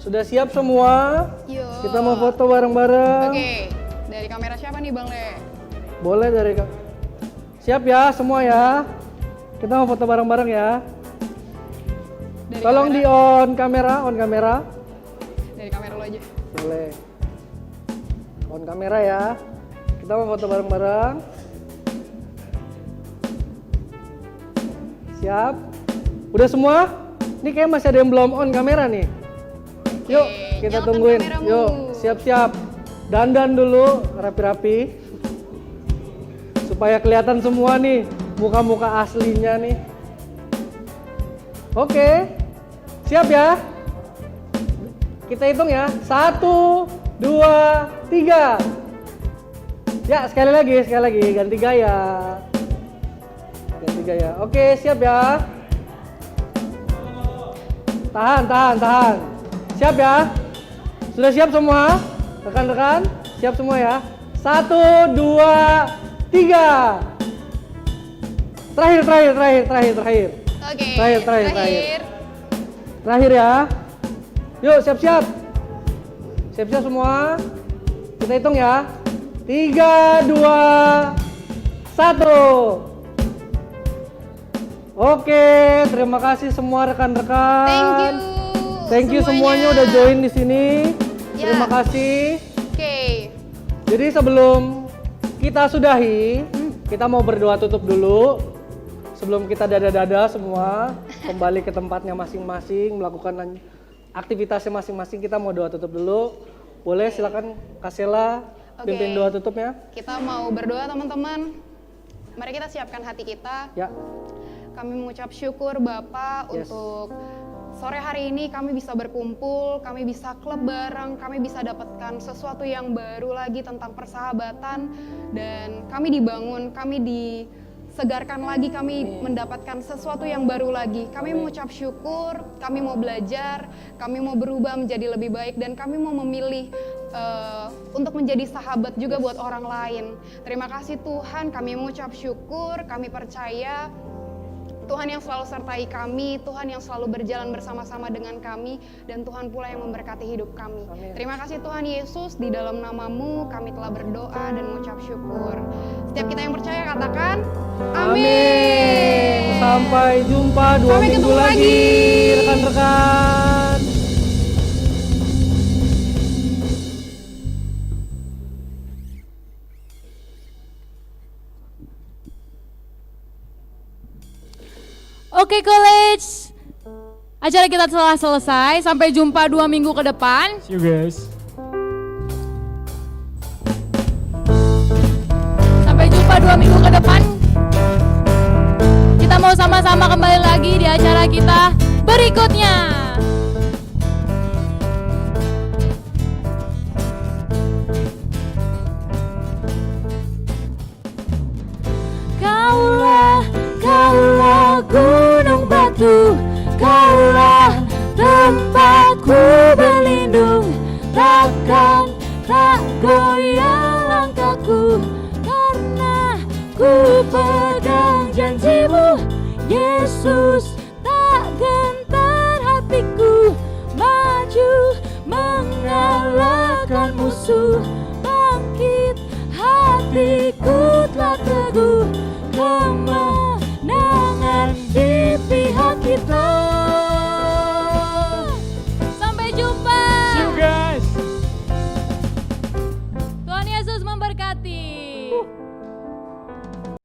Speaker 2: Sudah siap semua?
Speaker 1: Yuk.
Speaker 2: Kita mau foto bareng-bareng.
Speaker 1: Oke, dari kamera siapa nih Bang Le?
Speaker 2: Boleh dari siap ya semua ya. Kita mau foto bareng-bareng ya.
Speaker 1: Dari
Speaker 2: Tolong
Speaker 1: kamera?
Speaker 2: di on kamera.
Speaker 1: Dari kamera lo aja.
Speaker 2: Boleh. On kamera ya. Kita mau foto bareng-bareng. Siap. Udah semua? Ini kayak masih ada yang belum on kamera nih. Yuk, kita
Speaker 1: nyalakan
Speaker 2: tungguin.
Speaker 1: kameramu.
Speaker 2: Yuk, siap-siap. Dandan dulu, rapi-rapi. Supaya kelihatan semua nih, muka-muka aslinya nih. Oke, siap ya? Kita hitung ya. 1, 2, 3. Ya, sekali lagi, ganti gaya. Oke, siap ya. Tahan. Siap ya? Sudah siap semua? Rekan-rekan, siap semua ya? 1, 2, 3. Terakhir.
Speaker 1: Oke.
Speaker 2: Terakhir. Terakhir ya. Yuk, siap-siap. Siap-siap semua. Kita hitung ya. 3, 2, 1. Oke, terima kasih semua rekan-rekan. Thank you semuanya udah join di sini.
Speaker 1: Ya.
Speaker 2: Terima kasih.
Speaker 1: Oke.
Speaker 2: Jadi sebelum kita sudahi, kita mau berdoa tutup dulu. Sebelum kita dada-dada semua, kembali ke tempatnya masing-masing, melakukan aktivitasnya masing-masing, kita mau doa tutup dulu. Boleh, silakan Kak Sela pimpin doa tutupnya.
Speaker 1: Kita mau berdoa teman-teman. Mari kita siapkan hati kita.
Speaker 2: Ya.
Speaker 1: Kami mengucap syukur Bapak
Speaker 2: Yes.
Speaker 1: untuk sore hari ini kami bisa berkumpul, kami bisa klub bareng, kami bisa dapatkan sesuatu yang baru lagi tentang persahabatan, dan kami dibangun, kami segarkan lagi, kami mendapatkan sesuatu yang baru lagi. Kami mengucap syukur, kami mau belajar, kami mau berubah menjadi lebih baik, dan kami mau memilih untuk menjadi sahabat juga buat orang lain. Terima kasih Tuhan, kami mengucap syukur, kami percaya Tuhan yang selalu sertai kami, Tuhan yang selalu berjalan bersama-sama dengan kami, dan Tuhan pula yang memberkati hidup kami.
Speaker 2: Amin.
Speaker 1: Terima kasih Tuhan Yesus, di dalam nama-Mu kami telah berdoa dan mengucap syukur. Setiap kita yang percaya katakan, amin.
Speaker 2: Sampai jumpa 2
Speaker 1: Sampai
Speaker 2: minggu
Speaker 1: ketemu
Speaker 2: lagi,
Speaker 1: lagi.
Speaker 2: rekan-rekan.
Speaker 4: Oke college, acara kita telah selesai. Sampai jumpa 2 minggu ke depan.
Speaker 3: See you guys.
Speaker 4: Sampai jumpa 2 minggu ke depan. Kita mau sama-sama kembali lagi di acara kita berikutnya. Kaulah gunung batu, kaulah tempatku berlindung. Takkan tak goyang langkahku, karena ku pegang janjimu. Yesus, tak gentar hatiku, maju mengalahkan musuh. Bangkit hatiku telah teguh, kemenangan di pihak kita.